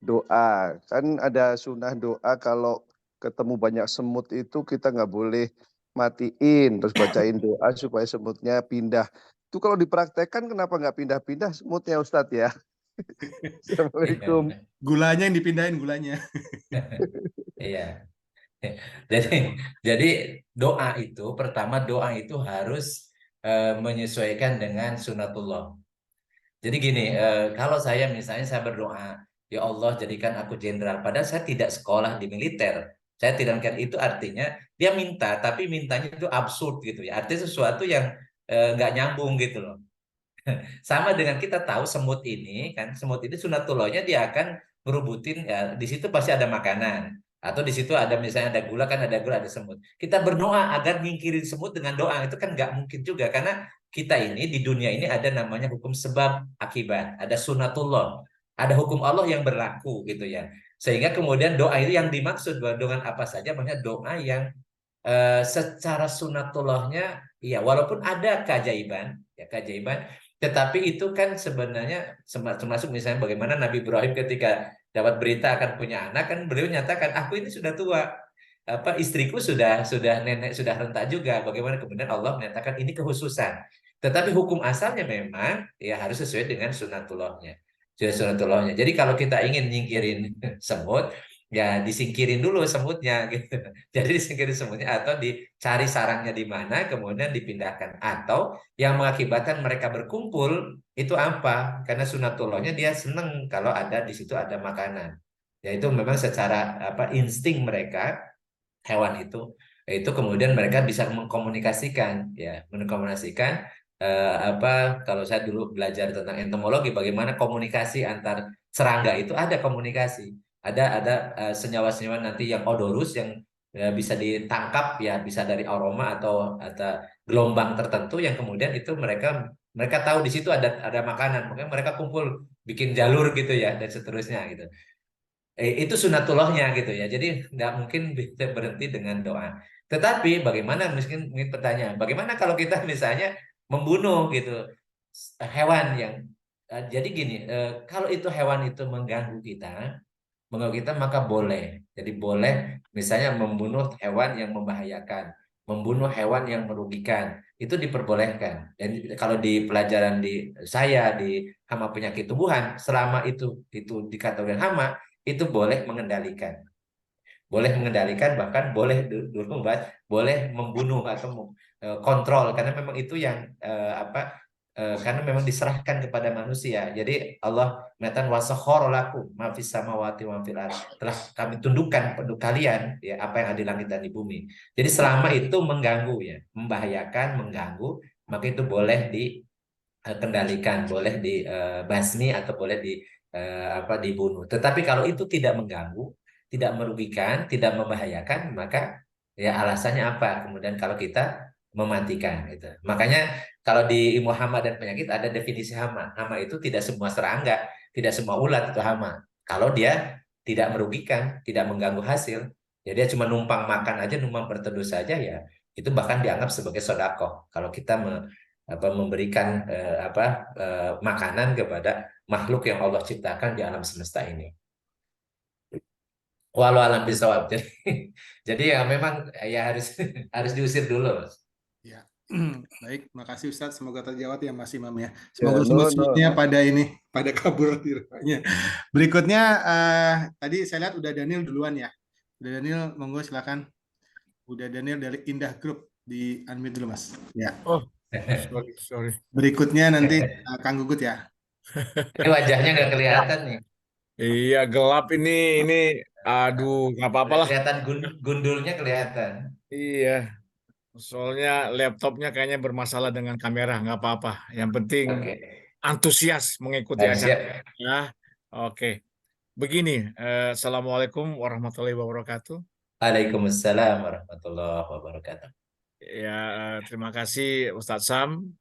doa. Kan ada sunnah doa kalau ketemu banyak semut itu kita nggak boleh matiin, terus bacain doa supaya semutnya pindah. Itu kalau dipraktekkan kenapa nggak pindah-pindah semutnya Ustadz ya? Assalamualaikum. Gulanya yang dipindahin gulanya. Iya. Jadi jadi doa itu pertama doa itu harus menyesuaikan dengan sunatullah. Jadi gini, kalau saya misalnya saya berdoa, ya Allah jadikan aku jenderal. Padahal saya tidak sekolah di militer. Saya tidak mungkin itu artinya dia minta, tapi mintanya itu absurd gitu ya. Artinya sesuatu yang nggak nyambung gitu loh. Sama dengan kita tahu semut ini sunatullahnya dia akan ngerubutin ya di situ pasti ada makanan atau di situ ada misalnya ada gula kan ada gula ada semut. Kita berdoa agar nyingkirin semut dengan doa itu kan nggak mungkin juga karena kita ini di dunia ini ada namanya hukum sebab akibat, ada sunatullah, ada hukum Allah yang berlaku gitu ya. Sehingga kemudian doa itu yang dimaksud dengan apa saja maksudnya doa yang secara sunatullahnya ya walaupun ada keajaiban ya keajaiban tetapi itu kan sebenarnya termasuk misalnya bagaimana Nabi Ibrahim ketika dapat berita akan punya anak kan beliau nyatakan aku ini sudah tua istriku sudah nenek sudah renta juga bagaimana kemudian Allah menyatakan ini kekhususan tetapi hukum asalnya memang ya harus sesuai dengan sunatullahnya jadi kalau kita ingin nyingkirin semut ya disingkirin dulu semutnya gitu. Jadi disingkirin semutnya atau dicari sarangnya di mana kemudian dipindahkan atau yang mengakibatkan mereka berkumpul itu apa? Karena sunatullahnya dia seneng kalau ada di situ ada makanan. Ya itu memang secara insting mereka hewan itu kemudian mereka bisa mengkomunikasikan kalau saya dulu belajar tentang entomologi, bagaimana komunikasi antar serangga itu ada komunikasi, ada senyawa-senyawa nanti yang odorus yang bisa ditangkap ya, bisa dari aroma atau gelombang tertentu yang kemudian itu mereka tahu di situ ada makanan, makanya mereka kumpul bikin jalur gitu ya dan seterusnya gitu. Itu sunatullahnya gitu ya. Jadi nggak mungkin bisa berhenti dengan doa. Tetapi bagaimana mungkin pertanyaan, bagaimana kalau kita misalnya membunuh gitu hewan yang jadi gini, kalau itu hewan itu mengganggu kita maka boleh. Jadi boleh misalnya membunuh hewan yang membahayakan, membunuh hewan yang merugikan, itu diperbolehkan. Dan kalau di pelajaran di saya di hama penyakit tumbuhan, selama itu dikategorikan hama, itu boleh mengendalikan bahkan boleh dulu boleh membunuh atau kontrol karena memang itu yang karena memang diserahkan kepada manusia. Jadi Allah mengatakan wasakhkhara lakum ma fis samawati wa fil ardh. Telah kami tundukkan untuk kalian ya apa yang ada di langit dan di bumi. Jadi selama itu mengganggu ya, membahayakan, mengganggu, maka itu boleh dikendalikan, boleh dibasmi atau boleh dibunuh. Tetapi kalau itu tidak mengganggu, tidak merugikan, tidak membahayakan, maka ya alasannya apa? Kemudian kalau kita mematikan itu. Makanya kalau di ilmu hama dan penyakit ada definisi hama. Hama itu tidak semua serangga, tidak semua ulat itu hama. Kalau dia tidak merugikan, tidak mengganggu hasil, ya dia cuma numpang makan aja, numpang berteduh saja ya, itu bahkan dianggap sebagai sedekah. Kalau kita memberikan makanan kepada makhluk yang Allah ciptakan di alam semesta ini. Walau alam bisawab. Jadi ya memang ya harus harus diusir dulu. Ya. Baik, makasih Ustadz. Semoga terjawab ya Mas Imam ya. Ya, Semoga no. semut-semutnya pada kabur di rumahnya. Berikutnya tadi saya lihat udah Daniel duluan ya. Udah Daniel, monggo silakan. Udah Daniel dari Indah Group, di unmute dulu Mas. Ya. Oh, sorry. Berikutnya nanti Kang Gugut ya. Ini wajahnya nggak kelihatan nih. Iya, gelap ini. Aduh, nggak apa-apa lah. Kelihatan gundulnya kelihatan. Iya, soalnya laptopnya kayaknya bermasalah dengan kamera. Nggak apa-apa. Yang penting Oke. antusias mengikuti Siap. acara. Ya, oke. Begini, Assalamualaikum warahmatullahi wabarakatuh. Waalaikumsalam warahmatullahi wabarakatuh. Ya, terima kasih Ustadz Sam,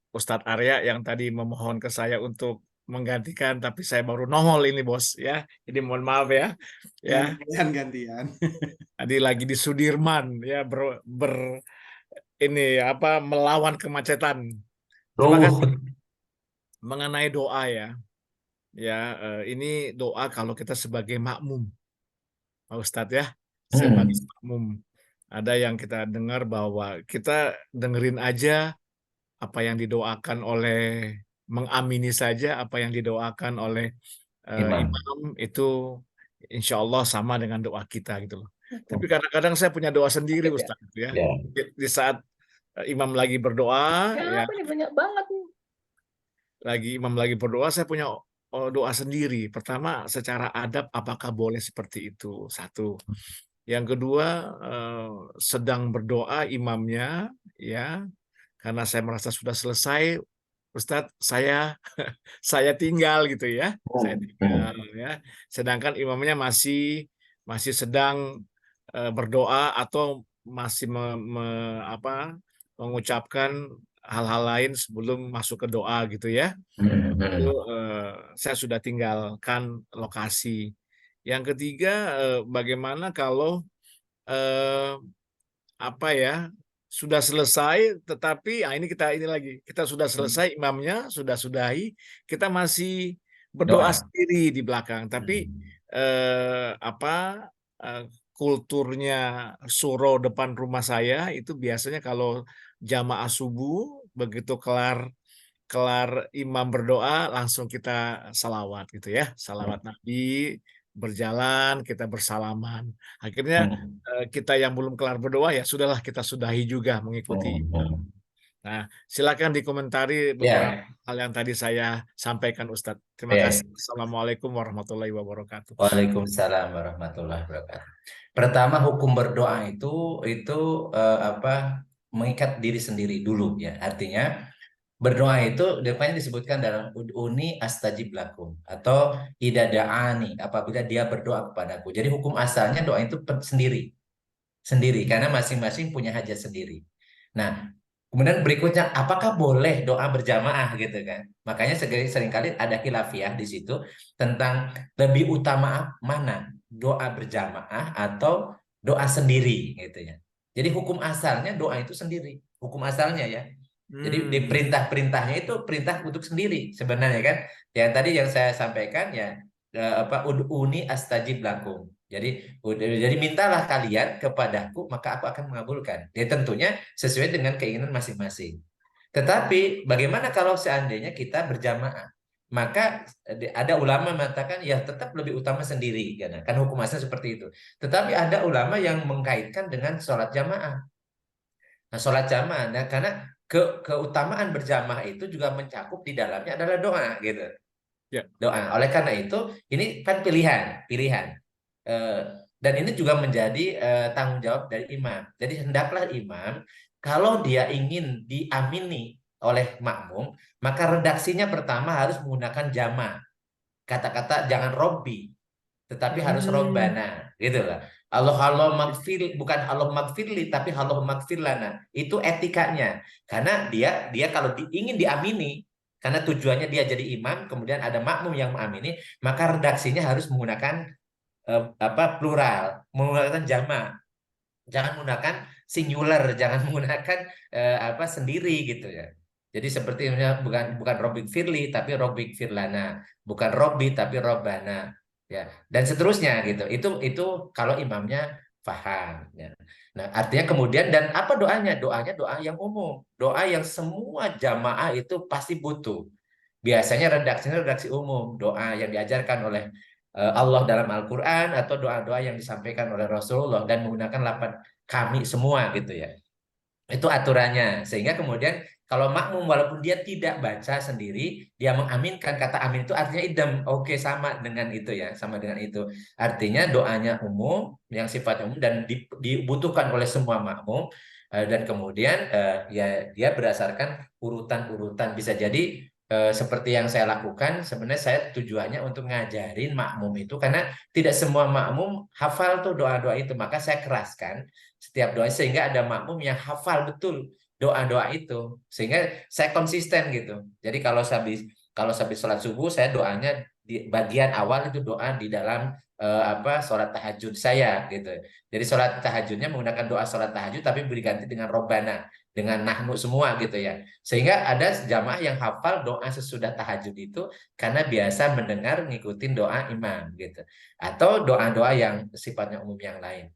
Ustadz Arya yang tadi memohon ke saya untuk menggantikan, tapi saya baru nongol ini bos ya. Jadi mohon maaf ya. Ya. Gantian. Tadi lagi di Sudirman ya melawan kemacetan. Terima kasih. Mengenai doa ya. Ya, ini doa kalau kita sebagai makmum. Pak Ustadz ya, sebagai makmum. Ada yang kita dengar bahwa kita dengerin aja apa yang didoakan mengamini saja apa yang didoakan oleh imam itu insya Allah sama dengan doa kita gitu loh. Tapi kadang-kadang saya punya doa sendiri Ustadz ya. Di saat imam lagi berdoa ya, banyak banget nih. imam lagi berdoa, saya punya doa sendiri. Pertama, secara adab apakah boleh seperti itu? Satu. Yang kedua, sedang berdoa imamnya ya, karena saya merasa sudah selesai, Ustadz, saya tinggal gitu ya. Saya tinggal ya. Sedangkan imamnya masih sedang berdoa atau masih mengucapkan hal-hal lain sebelum masuk ke doa gitu ya. Itu saya sudah tinggalkan lokasi. Yang ketiga, bagaimana kalau sudah selesai, tetapi ini kita sudah selesai, imamnya sudah sudahi, kita masih berdoa sendiri di belakang. Tapi kulturnya suro depan rumah saya itu biasanya kalau jamaah subuh begitu kelar imam berdoa langsung kita salawat gitu ya, salawat Nabi, berjalan kita bersalaman. Akhirnya kita yang belum kelar berdoa ya sudahlah kita sudahi juga mengikuti. Nah, silakan dikomentari beberapa hal yang tadi saya sampaikan Ustadz. Terima kasih. Assalamualaikum warahmatullahi wabarakatuh. Waalaikumsalam warahmatullahi wabarakatuh. Pertama, hukum berdoa itu mengikat diri sendiri dulu ya. Artinya berdoa itu depannya disebutkan dalam ud'uni astajib lakum atau idza da'ani, apabila dia berdoa kepadaku. Jadi hukum asalnya doa itu sendiri karena masing-masing punya hajat sendiri. Nah, kemudian berikutnya apakah boleh doa berjamaah gitu kan? Makanya seringkali ada khilafiyah di situ tentang lebih utama mana doa berjamaah atau doa sendiri gitu ya. Jadi hukum asalnya doa itu sendiri, hukum asalnya ya. Jadi di perintah-perintahnya itu perintah untuk sendiri sebenarnya kan. Yang tadi yang saya sampaikan ya ud'uni astajib lakum. Jadi mintalah kalian kepadaku maka aku akan mengabulkan. Ya tentunya sesuai dengan keinginan masing-masing. Tetapi bagaimana kalau seandainya kita berjamaah? Maka ada ulama mengatakan ya tetap lebih utama sendiri kan hukum asal seperti itu. Tetapi ada ulama yang mengkaitkan dengan sholat jamaah. Nah, sholat jamaah, nah, karena keutamaan berjamaah itu juga mencakup di dalamnya adalah doa, gitu. Ya. Doa. Oleh karena itu, ini kan pilihan. Dan ini juga menjadi tanggung jawab dari imam. Jadi hendaklah imam, kalau dia ingin diamini oleh makmum, maka redaksinya pertama harus menggunakan jama. Kata-kata jangan robbi, tetapi harus robbana, gitu lah. Allah magfir, bukan Allah magfirli, tapi Allah magfir lana. Itu etikanya. Karena dia kalau ingin diamini, karena tujuannya dia jadi imam, kemudian ada makmum yang mengamini, maka redaksinya harus menggunakan plural, menggunakan jama. Jangan menggunakan singular, jangan menggunakan sendiri gitu ya. Jadi seperti bukan Robik Firli tapi Robik Firlana, bukan Robbi tapi Robbana ya, dan seterusnya gitu. Itu kalau imamnya paham ya. Nah, artinya kemudian dan apa doanya? Doanya doa yang umum, doa yang semua jamaah itu pasti butuh. Biasanya redaksinya redaksi umum, doa yang diajarkan oleh Allah dalam Al-Quran atau doa-doa yang disampaikan oleh Rasulullah dan menggunakan lafaz kami semua gitu ya. Itu aturannya. Sehingga kemudian kalau makmum walaupun dia tidak baca sendiri, dia mengaminkan, kata amin itu artinya idam. Oke, sama dengan itu ya, sama dengan itu. Artinya doanya umum, yang sifatnya umum dan dibutuhkan oleh semua makmum. Dan kemudian ya dia berdasarkan urutan-urutan, bisa jadi seperti yang saya lakukan, sebenarnya saya tujuannya untuk ngajarin makmum itu karena tidak semua makmum hafal tuh doa-doa itu, maka saya keraskan setiap doa sehingga ada makmum yang hafal betul doa-doa itu, sehingga saya konsisten gitu. Jadi kalau habis sholat subuh saya doanya di bagian awal itu doa di dalam sholat tahajud saya gitu. Jadi sholat tahajudnya menggunakan doa sholat tahajud tapi berganti dengan Robbana, dengan nahnu semua gitu ya. Sehingga ada jamaah yang hafal doa sesudah tahajud itu karena biasa mendengar ngikutin doa imam gitu. Atau doa-doa yang sifatnya umum yang lain.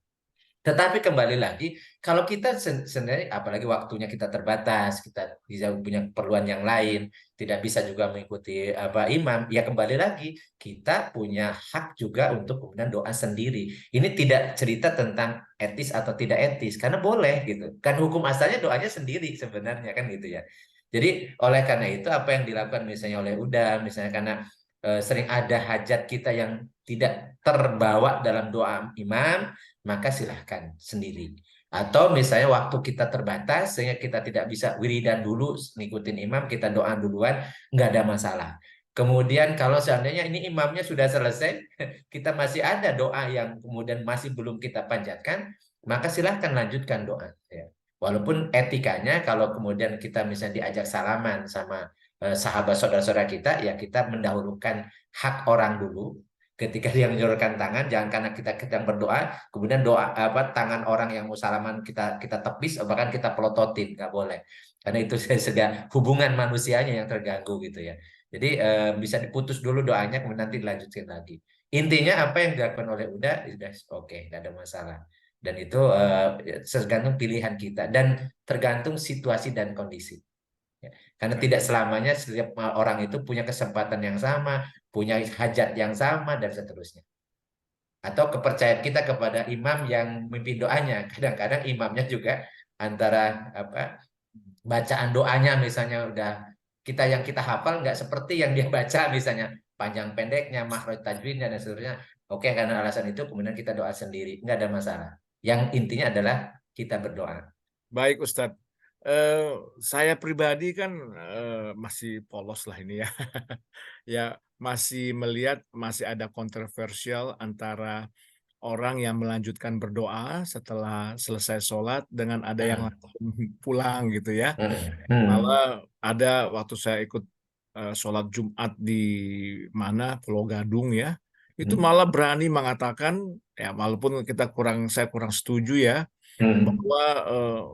Tetapi kembali lagi, kalau kita sendiri, apalagi waktunya kita terbatas, kita bisa punya keperluan yang lain, tidak bisa juga mengikuti imam, ya kembali lagi, kita punya hak juga untuk kemudian doa sendiri. Ini tidak cerita tentang etis atau tidak etis, karena boleh gitu. Kan hukum asalnya doanya sendiri sebenarnya kan gitu ya. Jadi oleh karena itu apa yang dilakukan misalnya oleh Uda, misalnya karena sering ada hajat kita yang tidak terbawa dalam doa imam, maka silahkan sendiri. Atau misalnya waktu kita terbatas sehingga kita tidak bisa wiridan dulu ngikutin imam, kita doa duluan, nggak ada masalah. Kemudian kalau seandainya ini imamnya sudah selesai, kita masih ada doa yang kemudian masih belum kita panjatkan, maka silahkan lanjutkan doa. Ya. Walaupun etikanya kalau kemudian kita misalnya diajak salaman sama sahabat saudara-saudara kita, ya kita mendahulukan hak orang dulu. Ketika dia menjulurkan tangan, jangan karena kita sedang berdoa, kemudian tangan orang yang mau salaman kita tepis, bahkan kita pelototin, nggak boleh. Karena itu segala hubungan manusianya yang terganggu gitu ya. Jadi bisa diputus dulu doanya, kemudian nanti dilanjutkan lagi. Intinya apa yang dilakukan oleh Uda, sudah oke, nggak ada masalah. Dan itu tergantung pilihan kita dan tergantung situasi dan kondisi. Karena tidak selamanya setiap orang itu punya kesempatan yang sama, punya hajat yang sama, dan seterusnya. Atau kepercayaan kita kepada imam yang memimpin doanya. Kadang-kadang imamnya juga antara bacaan doanya misalnya udah yang kita hafal nggak seperti yang dia baca misalnya. Panjang pendeknya, makhraj tajwidnya, dan seterusnya. Oke, karena alasan itu kemudian kita doa sendiri. Nggak ada masalah. Yang intinya adalah kita berdoa. Baik Ustadz. Saya pribadi kan masih polos lah ini ya. Ya, masih melihat masih ada kontroversial antara orang yang melanjutkan berdoa setelah selesai sholat dengan ada yang langsung pulang gitu ya. Malah ada waktu saya ikut sholat Jumat di mana Pulau Gadung ya, itu malah berani mengatakan ya, walaupun saya kurang setuju ya, bahwa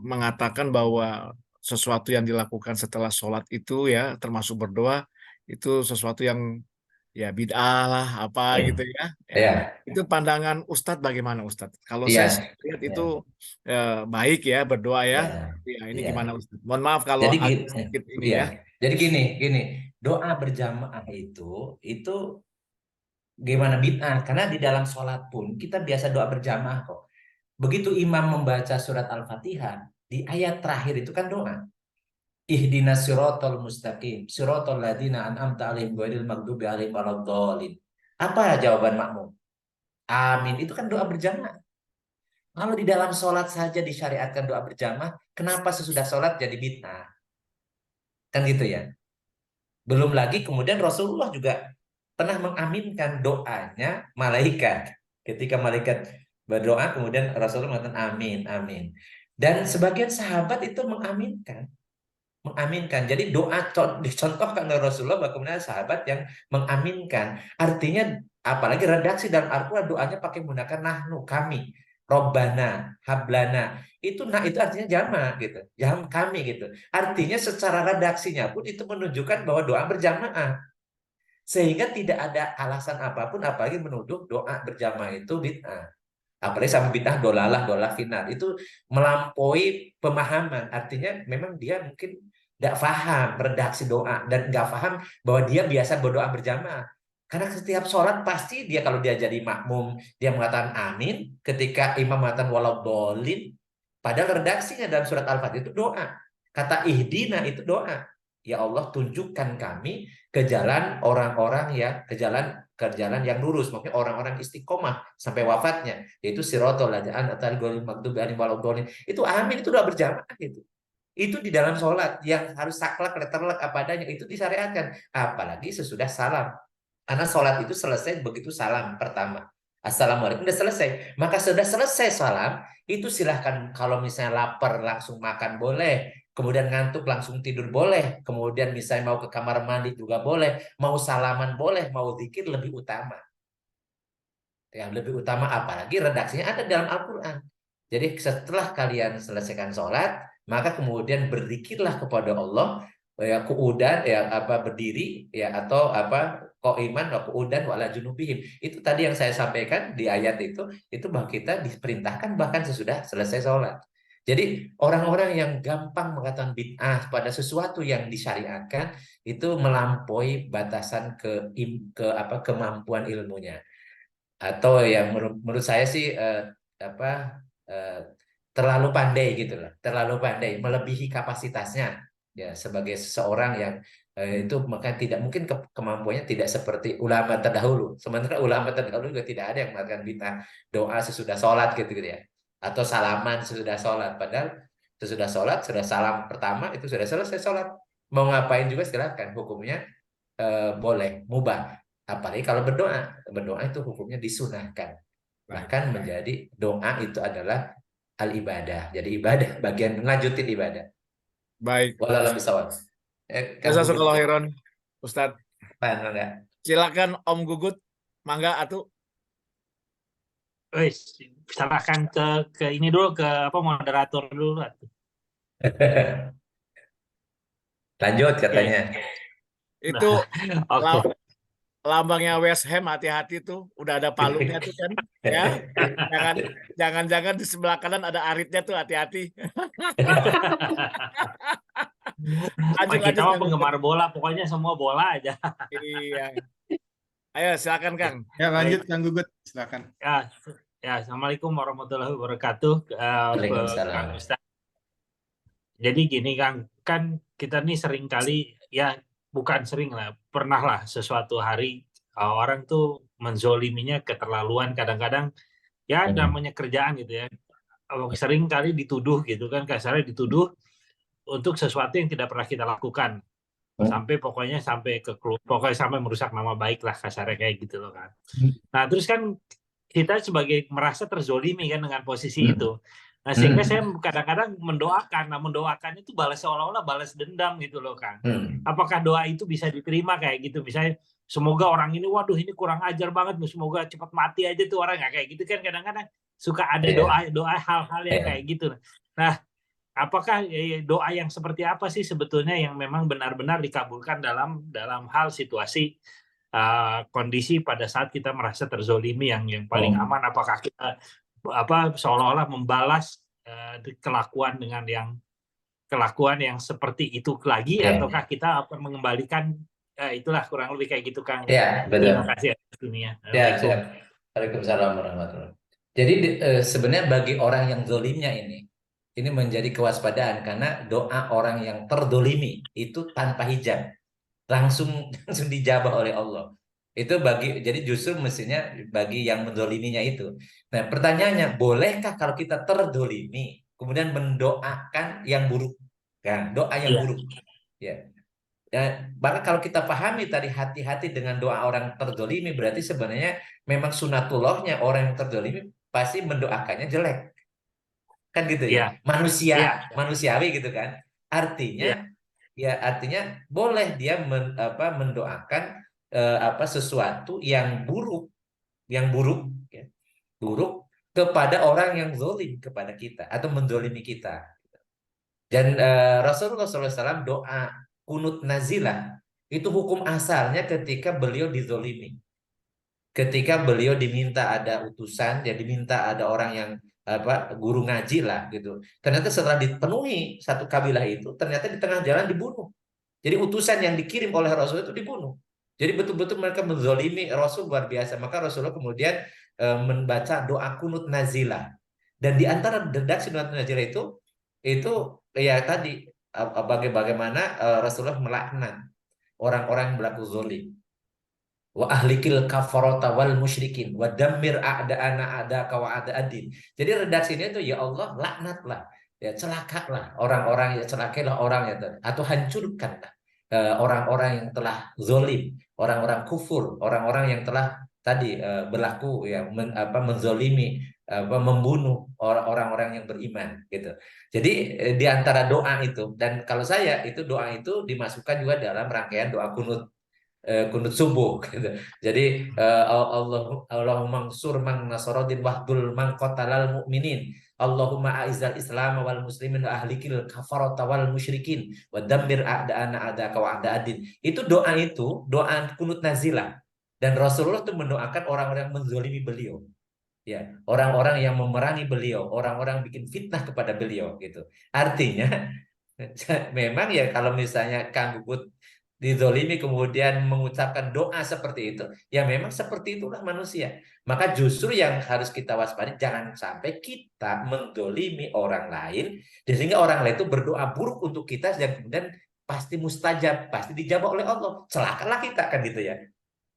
mengatakan bahwa sesuatu yang dilakukan setelah sholat itu ya, termasuk berdoa, itu sesuatu yang ya bid'ah lah apa gitu ya. Ya, Ya, itu pandangan Ustadz bagaimana Ustadz? Kalau saya iya, lihat iya, itu baik ya berdoa ya. iya, Ya, ini iya. gimana Ustadz? Mohon maaf kalau Jadi agak gini, sedikit ini iya. ya. Jadi gini, doa berjamaah itu gimana bid'ah? Karena di dalam sholat pun kita biasa doa berjamaah kok. Begitu imam membaca surat Al-Fatihah, di ayat terakhir itu kan doa. Ihdinas siratal mustaqim, siratal ladzina an'amta 'alaihim ghairil maghdubi 'alaihim waladdallin. Apa jawaban makmum? Amin. Itu kan doa berjamaah. Kalau di dalam sholat saja disyariatkan doa berjamaah, kenapa sesudah sholat jadi bid'ah? Kan gitu ya. Belum lagi kemudian Rasulullah juga pernah mengaminkan doanya malaikat. Ketika malaikat berdoa, kemudian Rasulullah mengatakan amin, amin. Dan sebagian sahabat itu mengaminkan. Jadi doa dicontohkan oleh Rasulullah, bahwa kemudian sahabat yang mengaminkan. Artinya apalagi redaksi dalam Al-Quran doanya pakai menggunakan nahnu, kami, Robbana, Hablana. Itu artinya jama gitu. Kami gitu. Artinya secara redaksinya pun itu menunjukkan bahwa doa berjamaah. Sehingga tidak ada alasan apapun apalagi menuduh doa berjamaah itu bid'ah. Apalagi sama bid'ah dolah final. Itu melampaui pemahaman. Artinya memang dia mungkin nggak paham redaksi doa dan nggak paham bahwa dia biasa berdoa berjamaah. Karena setiap sholat pasti dia kalau dia jadi makmum dia mengatakan amin ketika imam mengatakan waladhdallin. Padahal redaksinya dalam surat Al-Fatihah itu doa. Kata ihdina itu doa. Ya Allah tunjukkan kami ke jalan orang-orang yang ke jalan yang lurus, maksudnya orang-orang istiqomah sampai wafatnya, yaitu siratal ladzina an'amta 'alaihim. Itu amin, itu doa berjamaah gitu. Itu di dalam sholat yang harus saklek letterlek apa adanya itu disyariatkan, apalagi sesudah salam. Karena sholat itu selesai begitu salam pertama. Assalamualaikum udah selesai. Maka sudah selesai salam, itu silahkan kalau misalnya lapar langsung makan boleh. Kemudian ngantuk langsung tidur boleh. Kemudian misalnya mau ke kamar mandi juga boleh. Mau salaman boleh, mau zikir lebih utama. Yang lebih utama apalagi redaksinya ada dalam Al-Quran. Jadi setelah kalian selesaikan sholat, maka kemudian berzikirlah kepada Allah, ya kuudan ya apa berdiri ya atau apa qaiman wa kuudan wala junubihim. Itu tadi yang saya sampaikan di ayat itu bahwa kita diperintahkan bahkan sesudah selesai sholat. Jadi orang-orang yang gampang mengatakan bid'ah pada sesuatu yang disyariatkan itu melampaui batasan kemampuan ilmunya. Atau yang menurut saya sih terlalu pandai gitu lah, terlalu pandai melebihi kapasitasnya ya sebagai seseorang yang itu maka tidak mungkin kemampuannya tidak seperti ulama terdahulu. Sementara ulama terdahulu juga tidak ada yang melakukan bid'ah doa sesudah sholat gitu ya, atau salaman sesudah sholat. Padahal sesudah sholat sudah salam pertama itu sudah selesai sholat, mau ngapain juga silakan, hukumnya boleh mubah. Apalagi kalau berdoa itu hukumnya disunahkan. Bahkan menjadi doa itu adalah al-ibadah. Jadi ibadah, bagian lanjutin ibadah. Baik. Wallahualam bishawab. Jazakallahu khairan, Ustadz. Enggak. Silakan Om Gugut, mangga atuh. Wes, serahkan ke ini dulu ke moderator dulu. Lanjut katanya. Itu Oke. lambangnya West Ham, hati-hati tuh, udah ada palungnya tuh kan, ya. Jangan-jangan di sebelah kanan ada aritnya tuh, hati-hati. Kita mah penggemar bola, pokoknya semua bola aja. Iya. Ayo silakan Kang. Ya lanjut Kang Gugut, silakan. Ya, Assalamualaikum warahmatullahi wabarakatuh. Waalaikumsalam. Jadi gini Kang, kan kita nih sering kali ya bukan sering lah, pernah lah sesuatu hari orang tuh menzoliminya keterlaluan, kadang-kadang ya namanya kerjaan gitu ya, sering kali dituduh gitu kan, kasarnya dituduh untuk sesuatu yang tidak pernah kita lakukan. Sampai pokoknya pokoknya sampai merusak nama baik lah, kasarnya kayak gitu loh kan. Nah, terus kan kita sebagai merasa terzolimi kan dengan posisi itu. Nah, sehingga saya kadang-kadang mendoakan. Nah, mendoakan itu seolah-olah balas dendam gitu loh kan. Apakah doa itu bisa diterima kayak gitu? Misalnya, semoga orang ini, waduh ini kurang ajar banget, semoga cepat mati aja tuh orang, kayak gitu kan kadang-kadang suka ada doa hal-hal yang kayak gitu. Nah, apakah doa yang seperti apa sih sebetulnya yang memang benar-benar dikabulkan dalam hal situasi kondisi pada saat kita merasa terzolimi yang paling aman? Apakah kita seolah-olah membalas kelakuan yang seperti itu lagi, ataukah kita akan mengembalikan itulah kurang lebih kayak gitu, Kang. Ya, betul. Terima kasih atas dunia. Ya, siap. Waalaikumsalam warahmatullahi wabarakatuh. Jadi sebenarnya bagi orang yang zolimnya ini menjadi kewaspadaan, karena doa orang yang terdolimi itu tanpa hijab, langsung dijabah oleh Allah. Itu jadi justru mestinya bagi yang mendoliminya itu. Nah, pertanyaannya, bolehkah kalau kita terdolimi kemudian mendoakan yang buruk? Kan, doa yang buruk. Ya. Bahkan kalau kita pahami tadi hati-hati dengan doa orang terdolimi, berarti sebenarnya memang sunatullahnya orang yang terdolimi pasti mendoakannya jelek. Kan gitu ya. Manusiawi gitu kan. Artinya boleh dia mendoakan sesuatu yang buruk kepada orang yang zolim kepada kita atau mendolimi kita. Dan Rasulullah SAW doa kunut nazilah itu hukum asalnya ketika beliau dizolimi, ketika beliau diminta ada utusan, ya diminta ada orang yang guru ngaji lah gitu. Ternyata setelah dipenuhi satu kabilah itu, ternyata di tengah jalan dibunuh. Jadi utusan yang dikirim oleh Rasul itu dibunuh. Jadi betul-betul mereka menzolimi Rasul luar biasa. Maka Rasulullah kemudian membaca doa kunut nazilah. Dan di antara redaksi kunut nazilah itu ya tadi bagaimana Rasulullah melaknat orang-orang yang berlaku zolim. Wa ahlikil kafarata wal musyrikin wa dammir a'da'ana a'da'aka wa a'da'adin. Jadi redaksinya itu ya Allah laknatlah, ya celakalah orang-orang, ya celakailah orang atau hancurkanlah orang-orang yang telah zolim, orang-orang kufur, orang-orang yang telah tadi berlaku ya menzolimi, membunuh orang-orang yang beriman gitu. Jadi di antara doa itu, dan kalau saya itu doa itu dimasukkan juga dalam rangkaian doa kunut subuh gitu. Jadi Allahumma ansur man nasaradin wahdul man qatalal mu'minin. Allahumma a'izzal islam wal muslimin wa ahlikil kafarata wal musyrikin wa dammir a'da'ana a'da'aka wa a'da'adin. Itu doa kunut nazilah. Dan Rasulullah itu mendoakan orang-orang yang menzolimi beliau. Ya, orang-orang yang memerangi beliau, orang-orang bikin fitnah kepada beliau gitu. Artinya memang ya kalau misalnya Kang Gubud dizolimi kemudian mengucapkan doa seperti itu, ya memang seperti itulah manusia. Maka justru yang harus kita waspadai, jangan sampai kita mendolimi orang lain sehingga orang lain itu berdoa buruk untuk kita dan kemudian pasti mustajab, pasti dijawab oleh Allah. Celakalah kita kan gitu ya.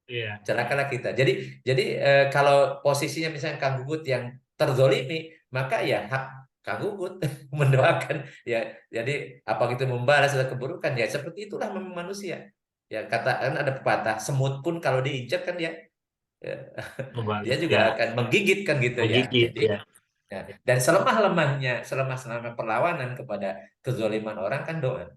Iya. Celakalah kita. Jadi kalau posisinya misalnya Kang Gubud yang terzolimi, maka ya hak Kang Gubud mendoakan ya. Jadi apa gitu membalas keburukan ya, seperti itulah memang manusia. Ya katakan ada pepatah, semut pun kalau diinjak kan dia dia juga akan menggigit kan gitu ya. Jadi dan selemah-lemahnya perlawanan kepada kezoliman orang kan doa.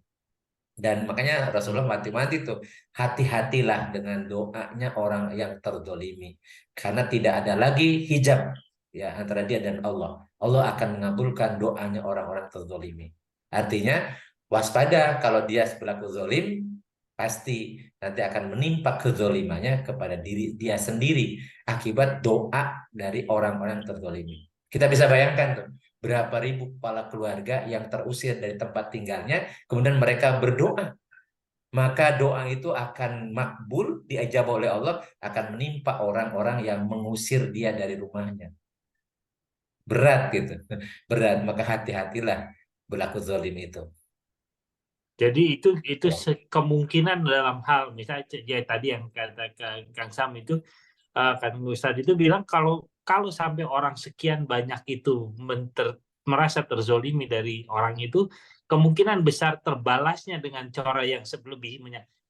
Dan makanya Rasulullah mati-mati tuh hati-hatilah dengan doanya orang yang terdolimi, karena tidak ada lagi hijab ya antara dia dan Allah. Allah akan mengabulkan doanya orang-orang terdolimi. Artinya waspada kalau dia berlaku zolim, pasti nanti akan menimpa kezolimannya kepada diri dia sendiri akibat doa dari orang-orang terdolimi. Kita bisa bayangkan tuh, berapa ribu kepala keluarga yang terusir dari tempat tinggalnya, kemudian mereka berdoa, maka doa itu akan makbul, diijabah oleh Allah, akan menimpa orang-orang yang mengusir dia dari rumahnya. Berat gitu, berat. Maka hati-hatilah berlaku zalim itu. Jadi itu kemungkinan dalam hal misalnya ya, tadi yang kata Kang Sam itu, Kang Ustadz itu bilang kalau sampai orang sekian banyak itu merasa terzolimi dari orang itu, kemungkinan besar terbalasnya dengan cara yang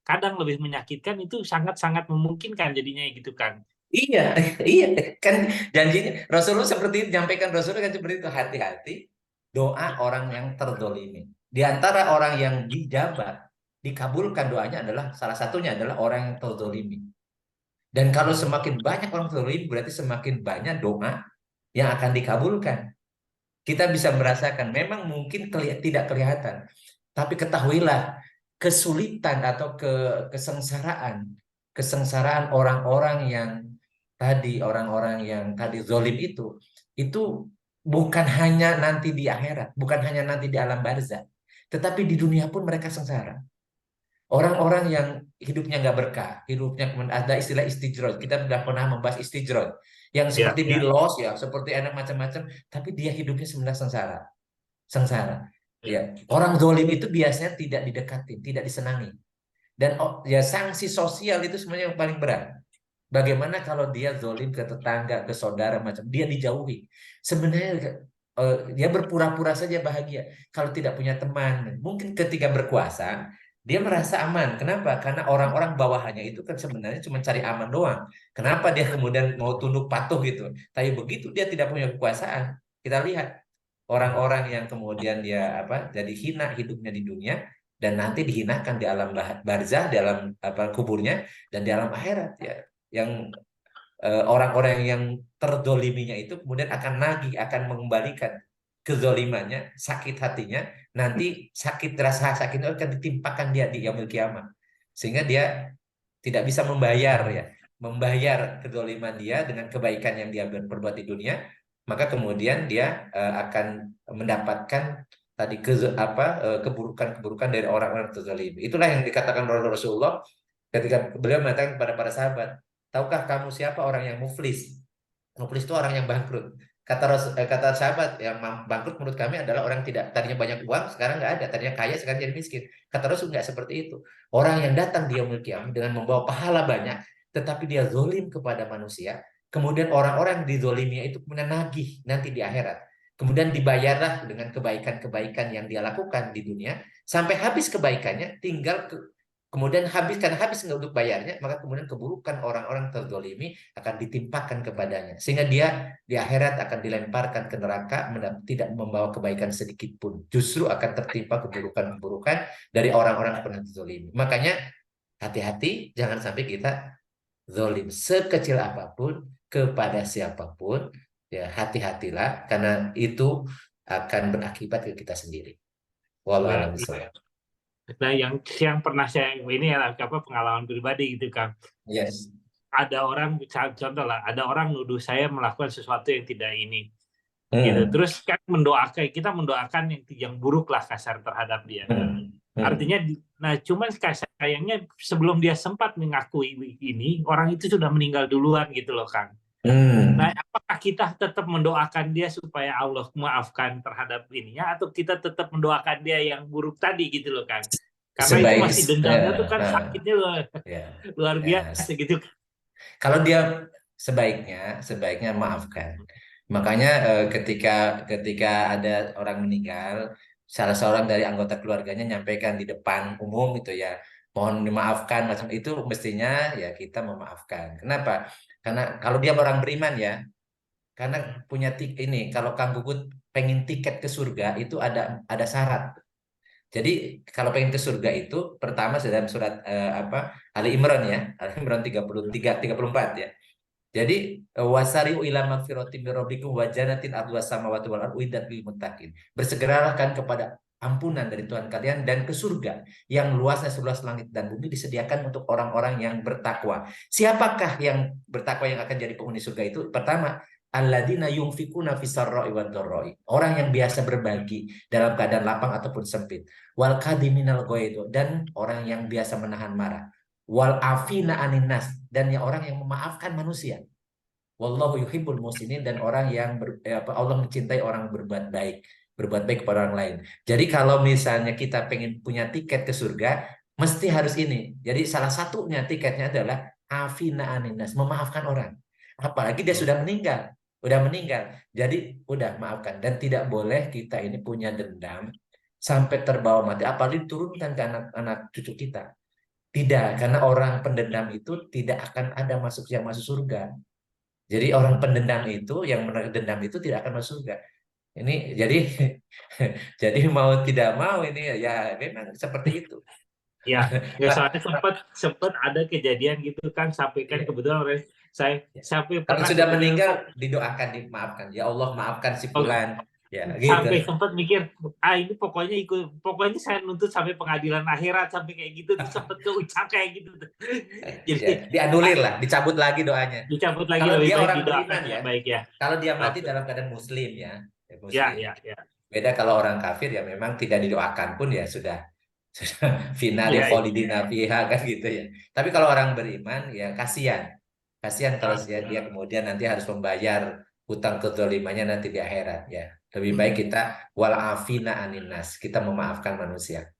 kadang lebih menyakitkan, itu sangat-sangat memungkinkan jadinya gitu kan. Iya, iya kan janjinya Rasulullah seperti itu, nyampaikan Rasulullah kan seperti itu, hati-hati doa orang yang terzolimi. Di antara orang yang dijabah, dikabulkan doanya adalah salah satunya adalah orang yang terzolimi. Dan kalau semakin banyak orang terzolimi, berarti semakin banyak doa yang akan dikabulkan. Kita bisa merasakan, memang mungkin tidak kelihatan, tapi ketahuilah kesulitan atau kesengsaraan orang-orang yang tadi zolim itu bukan hanya nanti di akhirat, bukan hanya nanti di alam barzah, tetapi di dunia pun mereka sengsara. Orang-orang yang hidupnya nggak berkah, hidupnya ada istilah istijrod. Kita sudah pernah membahas istijrod, yang seperti di los ya, seperti enak macam-macam, tapi dia hidupnya sebenarnya sengsara. Ya, orang zolim itu biasanya tidak didekati, tidak disenangi. Dan ya sanksi sosial itu sebenarnya yang paling berat. Bagaimana kalau dia zolim ke tetangga, ke saudara macam, dia dijauhi. Sebenarnya dia berpura-pura saja bahagia kalau tidak punya teman. Mungkin ketika berkuasa dia merasa aman. Kenapa? Karena orang-orang bawahannya itu kan sebenarnya cuma cari aman doang. Kenapa dia kemudian mau tunduk patuh gitu? Tapi begitu dia tidak punya kekuasaan, kita lihat orang-orang yang kemudian dia jadi hina hidupnya di dunia, dan nanti dihinakan di alam barzah, di alam kuburnya, dan di alam akhirat ya. Yang orang-orang yang terdoliminya itu kemudian akan nagih, akan mengembalikan kezolimannya, sakit hatinya, nanti rasa sakit itu akan ditimpakan dia di yaumil kiamah, sehingga dia tidak bisa membayar kezoliman dia dengan kebaikan yang dia perbuat di dunia, maka kemudian dia akan mendapatkan tadi keburukan-keburukan dari orang-orang terzalimi. Itulah yang dikatakan oleh Rasulullah ketika beliau mengatakan kepada para sahabat, tahukah kamu siapa orang yang muflis? Muflis itu orang yang bangkrut. Kata sahabat, yang bangkrut menurut kami adalah orang tidak tadinya banyak uang, sekarang nggak ada, tadinya kaya, sekarang jadi miskin. Kata Rasul nggak seperti itu. Orang yang datang di yaumil qiyamah dengan membawa pahala banyak, tetapi dia zolim kepada manusia, kemudian orang-orang dizoliminya itu kemudian nagih nanti di akhirat. Kemudian dibayarlah dengan kebaikan-kebaikan yang dia lakukan di dunia, sampai habis kebaikannya, kemudian karena habis untuk bayarnya, maka kemudian keburukan orang-orang terzolimi akan ditimpakan kepadanya, sehingga dia di akhirat akan dilemparkan ke neraka, tidak membawa kebaikan sedikit pun, justru akan tertimpa keburukan-keburukan dari orang-orang yang pernah terzolimi. Makanya hati-hati, jangan sampai kita zolim sekecil apapun kepada siapapun, ya hati-hatilah, karena itu akan berakibat ke kita sendiri. Wallahu a'lam bishawab. Nah, yang pernah saya ini pengalaman pribadi gitu kan. Yes. Ada orang, contoh lah, ada orang nuduh saya melakukan sesuatu yang tidak ini. Gitu. Terus kan kita mendoakan yang buruk lah kasar terhadap dia. Artinya, nah cuman sayangnya sebelum dia sempat mengakui ini, orang itu sudah meninggal duluan gitu loh Kang. Nah, apakah kita tetap mendoakan dia supaya Allah maafkan terhadap ininya, atau kita tetap mendoakan dia yang buruk tadi gitu loh Kang? Karena itu masih dendamnya tuh kan sakitnya luar biasa gitu. Kalau dia sebaiknya maafkan. Makanya ketika ada orang meninggal, salah seorang dari anggota keluarganya nyampaikan di depan umum itu ya, mohon dimaafkan, macam itu mestinya ya kita memaafkan. Kenapa? Karena kalau dia orang beriman ya, karena punya ini, kalau Kang Gugud pengen tiket ke surga itu ada syarat. Jadi kalau pengen ke surga itu pertama dalam surat Ali Imran ya, Ali Imran 34 ya. Jadi wasari'u ila magfiratin min rabbikum wa jannatin arduhas samawati wal ardu uiddat lil muttaqin. Bersegeralah kan kepada ampunan dari Tuhan kalian dan ke surga yang luasnya seluas langit dan bumi, disediakan untuk orang-orang yang bertakwa. Siapakah yang bertakwa yang akan jadi penghuni surga itu? Pertama, alladzina yunfikuna fisarra'i wad dharra'i. Orang yang biasa berbagi dalam keadaan lapang ataupun sempit. Wal kadhiminal ghaidh, dan orang yang biasa menahan marah. Wal afina anin nas, dan yang orang yang memaafkan manusia. Wallahu yuhibbul muhsinin, dan orang yang Allah mencintai orang berbuat baik kepada orang lain. Jadi kalau misalnya kita pengen punya tiket ke surga, mesti harus ini. Jadi salah satunya tiketnya adalah afina anin nas, memaafkan orang. Apalagi dia sudah meninggal. udah meninggal. Jadi udah maafkan, dan tidak boleh kita ini punya dendam sampai terbawa mati, apalagi diturunkan ke anak-anak cucu kita. Tidak, karena orang pendendam itu tidak akan ada yang masuk surga. Jadi orang pendendam itu, yang menarik dendam itu tidak akan masuk surga. Ini jadi jadi mau tidak mau ini ya memang seperti itu. Ya, soalnya sempat ada kejadian gitu kan, sampai kan Iya. kebetulan saya sampai Kalau pernah sudah kepikiran, meninggal didoakan, dimaafkan. Ya Allah, maafkan si fulan. Ya, sampai gitu. sempat mikir, ini pokoknya saya nuntut sampai pengadilan akhirat, sampai kayak gitu tuh, sempat keucap kayak gitu tuh. Ya, Jadi dianulir lah, dicabut lagi doanya. dicabut lagi, Kalau lebih dia baik orang didoakan beriman yang ya, baik ya. kalau dia mati Oke. dalam keadaan muslim ya, Ya, muslim. ya. Beda kalau orang kafir ya memang tidak didoakan pun ya sudah finali Iya, iya. kholidina fiha kan gitu ya. Tapi kalau orang beriman ya kasihan kalau dia kemudian nanti harus membayar hutang kezalimannya nanti di akhirat ya. Lebih baik kita wal afina aninnas, kita memaafkan manusia.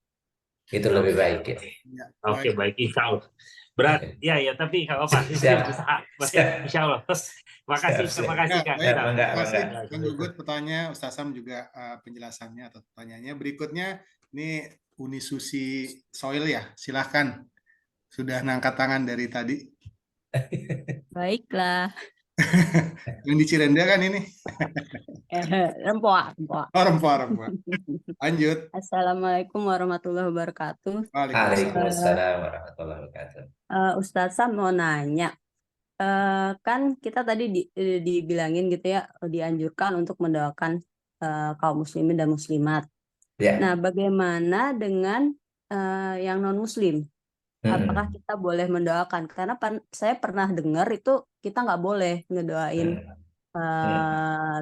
Itu lebih baik ya. Ya, Oke, baik, insya Allah. Berat, ya, tapi kalau pasti Siap. berusaha, Siap. insya Allah. Makasih, Siap. terima kasih Ya, Kak. baik. Mangga, Terima kasih mangga. Kang Gugut pertanyaannya, Ustaz Sam juga penjelasannya atau pertanyaannya. Berikutnya ini Uni Susi Soil ya, silahkan. Sudah ngangkat tangan dari tadi. Baiklah. Yang di Cirenda kan ini? Rempoa. Oh, rempah. Lanjut. Assalamualaikum warahmatullahi wabarakatuh. Waalaikumsalam warahmatullahi wabarakatuh. Ustaz Sam mau nanya, kan kita tadi dibilangin gitu ya, dianjurkan untuk mendoakan kaum muslimin dan muslimat. Ya. Nah, bagaimana dengan yang non muslim? Apakah kita boleh mendoakan? Karena saya pernah dengar itu kita nggak boleh ngedoain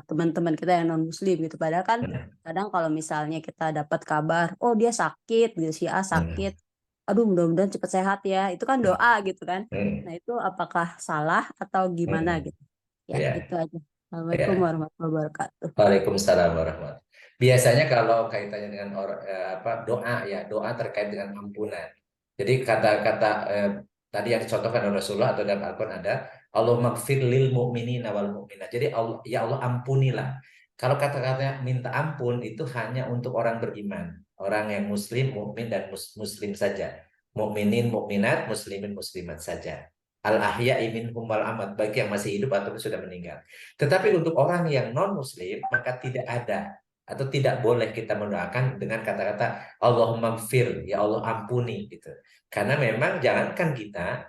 teman-teman kita yang non muslim gitu. Padahal kan kadang kalau misalnya kita dapat kabar, oh dia sakit gitu, si A sakit, aduh mudah-mudahan cepat sehat ya, itu kan doa gitu kan. Nah itu apakah salah atau gimana gitu ya? Ya. Itu aja. Assalamualaikum warahmatullahi wabarakatuh. Waalaikumsalam warahmatullahi. Biasanya kalau kaitannya dengan doa terkait dengan ampunan. Jadi kata-kata tadi yang dicontohkan oleh Rasulullah atau dalam Al-Quran ada Allahumma gfir lil mu'minina wal mu'minat. Jadi ya Allah ampunilah. Kalau kata-katanya minta ampun itu hanya untuk orang beriman, orang yang muslim, mukmin dan muslim saja. Mukminin, mukminat, muslimin, muslimat saja. Al-ahya'i minhum wal amwat, baik yang masih hidup ataupun sudah meninggal. Tetapi untuk orang yang non muslim maka tidak ada atau tidak boleh kita mendoakan dengan kata-kata Allahumma gfir, ya Allah ampuni gitu. Karena memang jangankan kita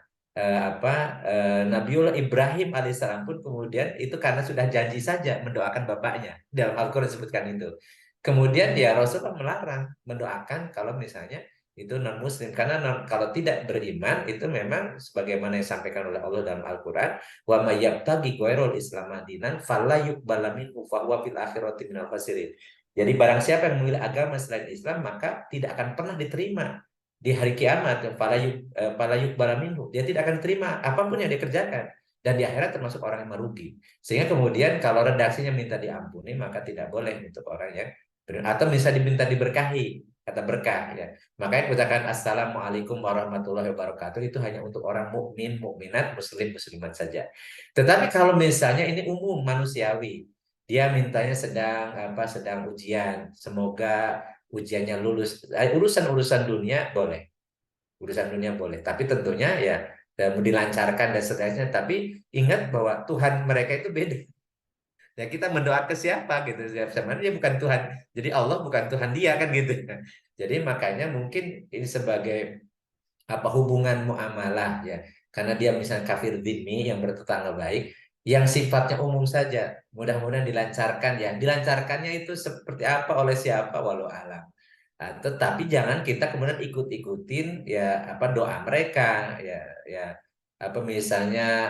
Nabiullah Ibrahim alaihissalam pun kemudian itu karena sudah janji saja mendoakan bapaknya, dalam Al-Quran disebutkan itu. Kemudian ya Rasulullah melarang mendoakan kalau misalnya itu non muslim, karena kalau tidak beriman itu memang sebagaimana yang disampaikan oleh Allah dalam Al-Quran, wa may yabtaghi ghairul islam dinan fala yuqbala minhu fa huwa fil akhirati minal khasirin. Jadi barang siapa yang memilih agama selain Islam maka tidak akan pernah diterima di hari kiamat. Fala yuqbala minhu, dia tidak akan diterima apapun yang dia kerjakan, dan di akhirat termasuk orang yang merugi. Sehingga kemudian kalau redaksinya minta diampuni maka tidak boleh untuk orang yang atau bisa diminta diberkahi, kata berkah ya. Makanya ucapkan assalamualaikum warahmatullahi wabarakatuh itu hanya untuk orang mukmin, mukminat, muslim, muslimat saja. Tetapi kalau misalnya ini umum manusiawi, dia mintanya sedang ujian, semoga ujiannya lulus. Urusan dunia boleh. Urusan dunia boleh, tapi tentunya ya dilancarkan dan seterusnya. Tapi ingat bahwa Tuhan mereka itu beda. Ya kita mendoa ke siapa gitu, sebenarnya dia bukan Tuhan, jadi Allah bukan Tuhan dia kan gitu. Jadi makanya mungkin ini sebagai hubungan muamalah ya, karena dia misalnya kafir dhimmi yang bertetangga baik, yang sifatnya umum saja, mudah-mudahan dilancarkan ya. Dilancarkannya itu seperti apa oleh siapa walau alam. Tetapi jangan kita kemudian ikut-ikutin ya doa mereka ya misalnya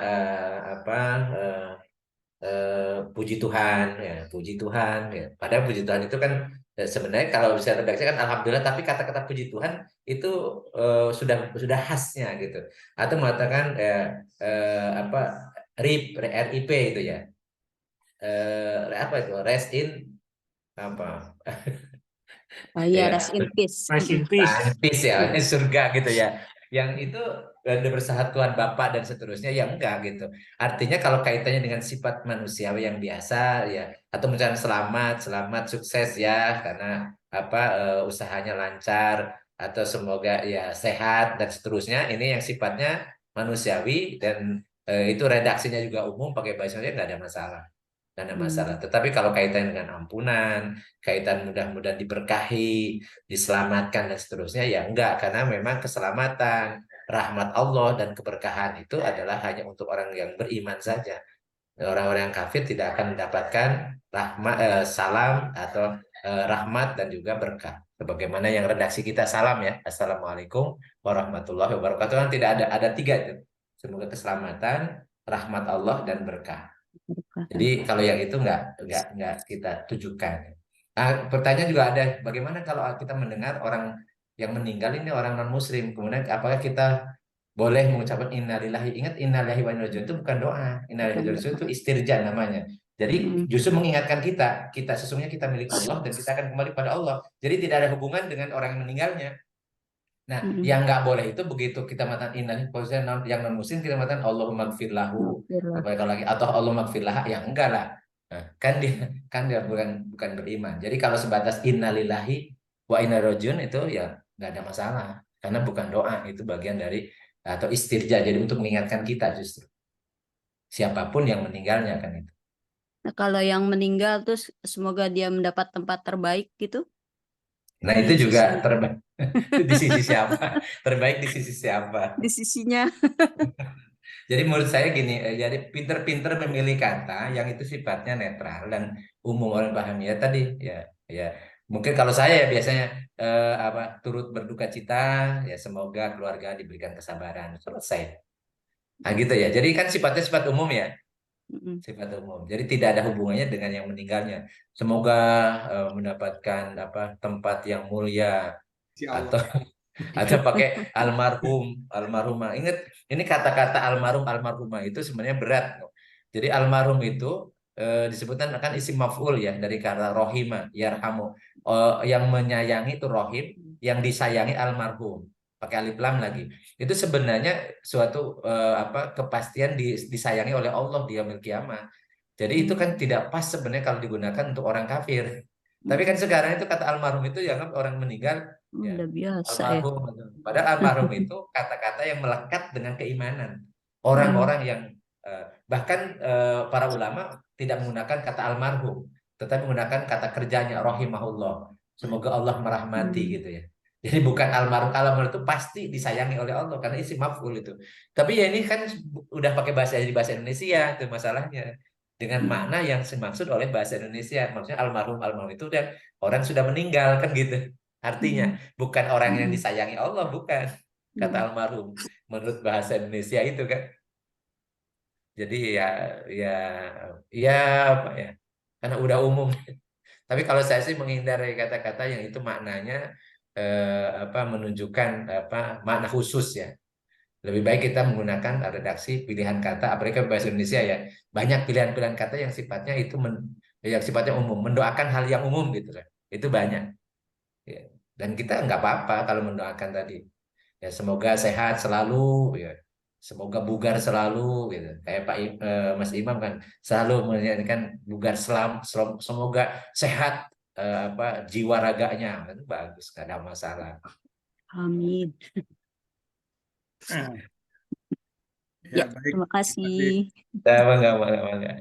puji Tuhan ya, puji Tuhan ya. Padahal puji Tuhan itu kan sebenarnya kalau bisa redaksi kan alhamdulillah, tapi kata-kata puji Tuhan itu sudah khasnya gitu. Atau mengatakan RIP itu ya. Apa itu? Rest in apa? Iya, rest in peace. Rest in peace. Peace ya, surga gitu ya. Yang itu dan bersahat Tuhan Bapa dan seterusnya, ya enggak gitu. Artinya kalau kaitannya dengan sifat manusiawi yang biasa ya, atau misalnya selamat sukses ya karena apa usahanya lancar, atau semoga ya sehat dan seterusnya, ini yang sifatnya manusiawi dan itu redaksinya juga umum pakai bahasa Indonesia, nggak ada masalah. Nggak ada masalah. Tetapi kalau kaitan dengan ampunan, kaitan mudah-mudahan diberkahi, diselamatkan dan seterusnya, ya enggak, karena memang keselamatan, rahmat Allah dan keberkahan itu adalah hanya untuk orang yang beriman saja. Orang-orang yang kafir tidak akan mendapatkan rahmat, salam atau rahmat dan juga berkah. Sebagaimana yang redaksi kita salam ya, Assalamualaikum warahmatullahi wabarakatuh, kan tidak ada tiga itu. Semoga keselamatan, rahmat Allah dan berkah. Jadi kalau yang itu nggak kita tujukan. Pertanyaan juga ada, bagaimana kalau kita mendengar orang yang meninggal ini orang non Muslim, kemudian apakah kita boleh mengucapkan innalillahi? Ingat, innalillahi wa inna ilaihi raji'un itu bukan doa. Innalillahi wa inna ilaihi raji'un itu istirja namanya. Jadi justru mengingatkan kita sesungguhnya kita milik Allah dan kita akan kembali pada Allah. Jadi tidak ada hubungan dengan orang yang meninggalnya. Nah, yang nggak boleh itu begitu kita mengatakan innalillahi, yang non muslim kita mengatakan Allahumma gfir lahu, lagi atau Allahumma gfir laha, ya enggak lah. Nah, kan dia bukan beriman. Jadi kalau sebatas innalillahi wa inna ilaihi raji'un itu ya nggak ada masalah karena bukan doa, itu bagian dari atau istirja. Jadi untuk mengingatkan kita justru siapapun yang meninggalnya kan itu. Nah, kalau yang meninggal terus semoga dia mendapat tempat terbaik gitu. Nah, itu juga terbaik. Di sisi siapa? Terbaik di sisi siapa? Di sisinya. Jadi menurut saya gini, jadi pinter-pinter memilih kata yang itu sifatnya netral dan umum orang pahami ya tadi ya. Mungkin kalau saya ya biasanya turut berduka cita, ya semoga keluarga diberikan kesabaran, selesai. Nah gitu ya. Jadi kan sifatnya sifat umum ya. Sifat umum. Jadi tidak ada hubungannya dengan yang meninggalnya. Semoga mendapatkan tempat yang mulia atau pakai almarhumah. Ingat, ini kata-kata almarhumah itu sebenarnya berat. Jadi almarhum itu disebutkan akan isim maf'ul ya dari kata rohima, yarhamu. Yang menyayangi itu rohim, yang disayangi almarhum. Pakai alif lam lagi. Itu sebenarnya suatu kepastian disayangi oleh Allah di yaumil kiamah. Jadi itu kan tidak pas sebenarnya kalau digunakan untuk orang kafir. Tapi kan sekarang itu kata almarhum itu dianggap orang meninggal ya, udah biasa almarhum. Padahal almarhum itu kata-kata yang melekat dengan keimanan. Orang-orang yang bahkan para ulama tidak menggunakan kata almarhum, tetapi menggunakan kata kerjanya rahimahullah. Semoga Allah merahmati gitu ya. Jadi bukan almarhum itu pasti disayangi oleh Allah karena isim maf'ul itu. Tapi ya ini kan udah pakai bahasa Indonesia itu masalahnya. Dengan makna yang dimaksud oleh bahasa Indonesia. Maksudnya almarhum itu dan orang sudah meninggal kan gitu. Artinya bukan orang yang disayangi Allah, bukan kata almarhum menurut bahasa Indonesia itu kan. Jadi ya apa ya? Karena udah umum. Tapi kalau saya sih menghindari kata-kata yang itu maknanya menunjukkan makna khusus ya. Lebih baik kita menggunakan redaksi pilihan kata, apalagi bahasa Indonesia ya. Banyak pilihan-pilihan kata yang sifatnya itu yang sifatnya umum, mendoakan hal yang umum gitu kan. Itu banyak. Ya. Dan kita nggak apa-apa kalau mendoakan tadi. Ya semoga sehat selalu ya. Semoga bugar selalu gitu. Kayak Mas Imam kan selalu menyanyikan bugar semoga sehat jiwa raganya. Itu bagus, nggak ada masalah. Amin. Ya, Ya, baik. terima kasih. Bangga.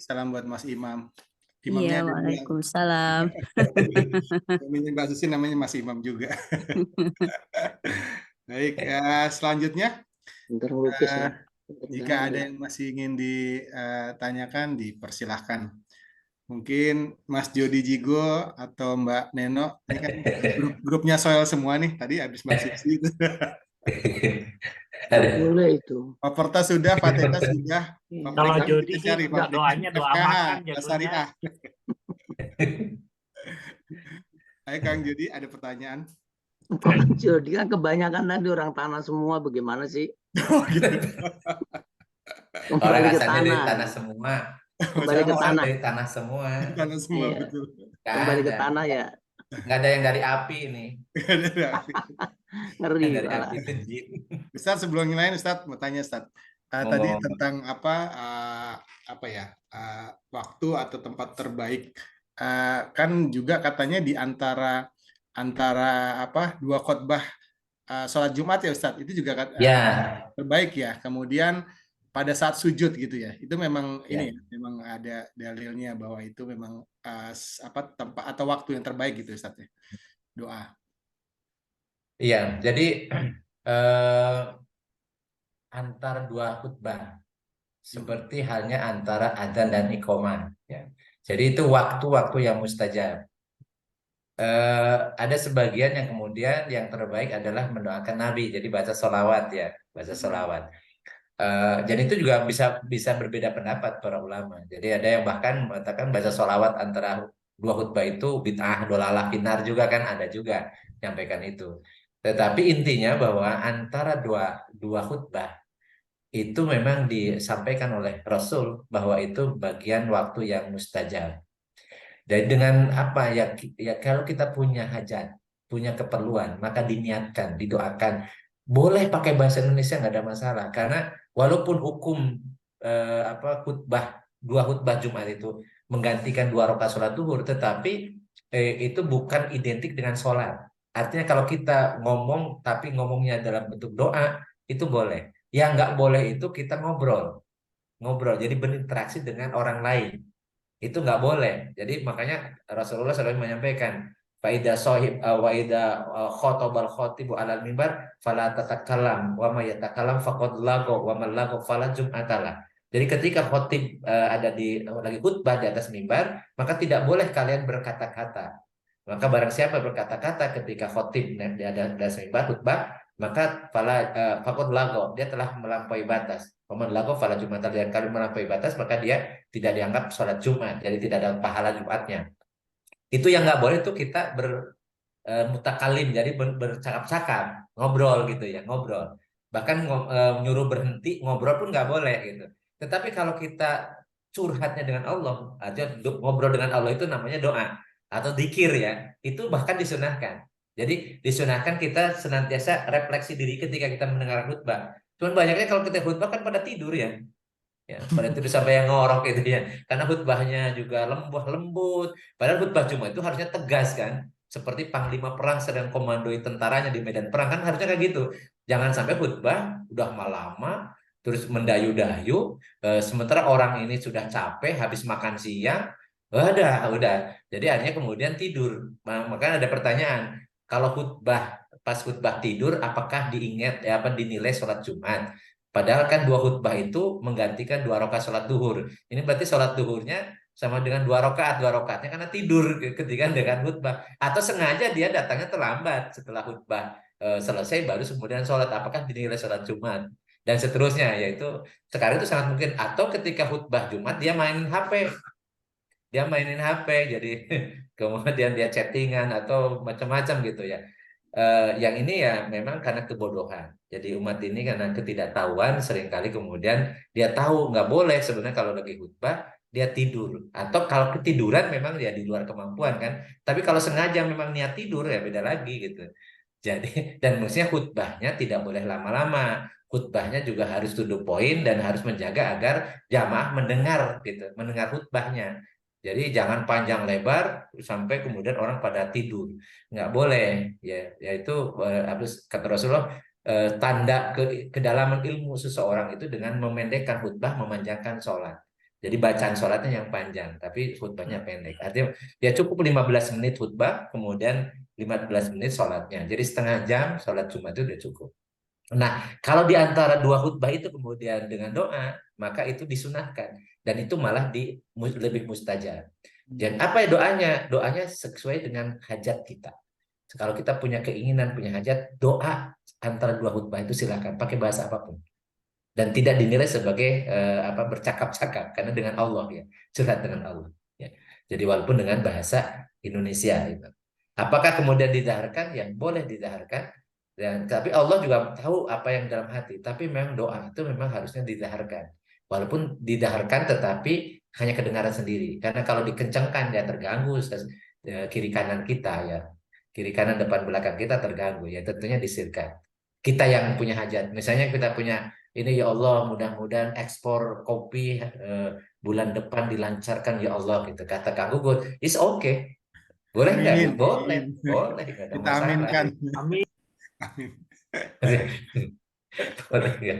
Salam buat Mas Imam. Iya, waalaikumsalam. Suaminya Mbak Susi namanya Mas Imam juga. Baik, selanjutnya jika ada yang masih ingin ditanyakan, dipersilahkan. Mungkin Mas Jody Jigo atau Mbak Neno, ini kan grupnya soal semua nih, tadi habis Mbak Susi itu. Boleh itu. Paporta sudah, Fatihah sudah. Kalau Jody sih doanya doa makan syariah. Hai Kang Jody, ada pertanyaan? Pak Jody kan kebanyakan tadi orang tanah semua, bagaimana sih? Orang asalnya dari tanah semua. Kembali ke tanah. Dari tanah semua. Tanah semua, Iya. betul. Kembali ke tanah ya. Nggak ada yang dari api ini. Ngeri Dari malah. api itu jin. Ustaz, sebelum yang lain Ustaz mau tanya Ustaz. Tadi Monggo. tentang apa ya waktu atau tempat terbaik. Kan juga katanya di antara dua khotbah sholat Jumat ya Ustaz, itu juga Ya, terbaik ya. Kemudian pada saat sujud gitu ya, itu memang ya, ini memang ada dalilnya bahwa itu memang tempat atau waktu yang terbaik gitu Ustaz ya, doa. iya. Jadi eh, antara dua khutbah seperti halnya antara adzan dan iqomah. Ya. Jadi itu waktu-waktu yang mustajab. Ada sebagian yang kemudian yang terbaik adalah mendoakan Nabi, jadi baca sholawat ya, baca sholawat. Dan itu juga bisa bisa berbeda pendapat para ulama. Jadi ada yang bahkan mengatakan baca sholawat antara dua khutbah itu bid'ah, dolalah, finar juga kan ada juga nyampaikan itu. Tetapi intinya bahwa antara dua dua khutbah itu memang disampaikan oleh Rasul bahwa itu bagian waktu yang mustajab. Dan dengan apa ya, ya kalau kita punya hajat, punya keperluan, maka diniatkan, didoakan. Boleh pakai bahasa Indonesia nggak ada masalah, karena walaupun hukum dua khutbah Jumat itu menggantikan dua rakaat sholat duhur, tetapi itu bukan identik dengan sholat. Artinya kalau kita ngomong tapi ngomongnya dalam bentuk doa itu boleh. Yang nggak boleh itu kita ngobrol, jadi berinteraksi dengan orang lain itu nggak boleh. Jadi makanya Rasulullah SAW menyampaikan faida sohib waida khotobal khotibu alal mimbar fala tatakalam wa ma yatakalam faqad lago wa man lago fala jum'atalah. Jadi ketika khotib ada di lagi khutbah di atas mimbar, maka tidak boleh kalian berkata-kata. Maka barang siapa berkata-kata ketika khotib di atas mimbar khutbah, maka faqad lago, dia telah melampaui batas. Waman lago fala jum'atalah, dan kalau melampaui batas maka dia tidak dianggap sholat Jumat, jadi tidak ada pahala Jumatnya. Itu yang nggak boleh tuh kita bermutakalim, jadi bercakap-cakap, ngobrol gitu ya, ngobrol. Bahkan nyuruh berhenti ngobrol pun nggak boleh gitu. Tetapi kalau kita curhatnya dengan Allah, artinya ngobrol dengan Allah itu namanya doa atau dzikir ya, itu bahkan disunahkan. Jadi disunahkan kita senantiasa refleksi diri ketika kita mendengar khutbah. Cuman banyaknya kalau kita khutbah kan pada tidur ya. Ya, pada itu sampai yang ngorok gitu ya. Karena khutbahnya juga lembut. Padahal khutbah Jumat itu harusnya tegas kan. Seperti panglima perang sedang komandoi tentaranya di medan perang kan harusnya kayak gitu. Jangan sampai khutbah udah lama terus mendayu-dayu, sementara orang ini sudah capek habis makan siang, udah. Jadi akhirnya kemudian tidur. Makanya ada pertanyaan, kalau pas khutbah tidur apakah diingat dinilai sholat Jumat? Padahal kan dua khutbah itu menggantikan dua rakaat sholat duhur. Ini berarti sholat duhurnya sama dengan dua rakaatnya karena tidur ketika dengan khutbah. Atau sengaja dia datangnya terlambat setelah khutbah selesai baru kemudian sholat. Apakah dinilai sholat Jumat? Dan seterusnya, yaitu sekarang itu sangat mungkin. Atau ketika khutbah Jumat dia mainin HP. Jadi kemudian dia chattingan atau macam-macam gitu ya. Yang ini ya memang karena kebodohan. Jadi umat ini karena ketidaktahuan seringkali kemudian dia tahu nggak boleh sebenarnya kalau lagi khutbah dia tidur. Atau kalau ketiduran memang dia di luar kemampuan kan. Tapi kalau sengaja memang niat tidur ya beda lagi gitu. Jadi dan maksudnya khutbahnya tidak boleh lama-lama. Khutbahnya juga harus to the point dan harus menjaga agar jamaah mendengar gitu, mendengar khutbahnya. Jadi jangan panjang lebar sampai kemudian orang pada tidur, nggak boleh ya. Yaitu kata Rasulullah tanda kedalaman ilmu seseorang itu dengan memendekkan khutbah, memanjangkan sholat. Jadi bacaan sholatnya yang panjang, tapi khutbahnya pendek. Artinya ya cukup 15 menit khutbah, kemudian 15 menit sholatnya. Jadi setengah jam sholat Jumat itu udah cukup. Nah, kalau di antara dua khutbah itu kemudian dengan doa, maka itu disunahkan. Dan itu malah lebih mustajab. Dan apa ya doanya? Doanya sesuai dengan hajat kita. Kalau kita punya keinginan, punya hajat, doa antara dua khutbah itu silakan pakai bahasa apapun. Dan tidak dinilai sebagai bercakap-cakap, karena dengan Allah ya, curhat dengan Allah. Ya. Jadi walaupun dengan bahasa Indonesia. Gitu. Apakah kemudian didaharkan? Yang boleh didaharkan. Dan tapi Allah juga tahu apa yang dalam hati. Tapi memang doa itu memang harusnya didaharkan. Walaupun didaharkan tetapi hanya kedengaran sendiri. Karena kalau dikencangkan ya terganggu kiri kanan kita ya. Kiri kanan depan belakang kita terganggu ya tentunya disirkan. Kita yang punya hajat. Misalnya kita punya ini, ya Allah, mudah-mudahan ekspor kopi bulan depan dilancarkan ya Allah gitu. Kata Kang Gugut, it's okay. Boleh nggak? Amin. Boleh, boleh, nggak ada Kita masalah. aminkan. Amin. Amin. Boleh ya.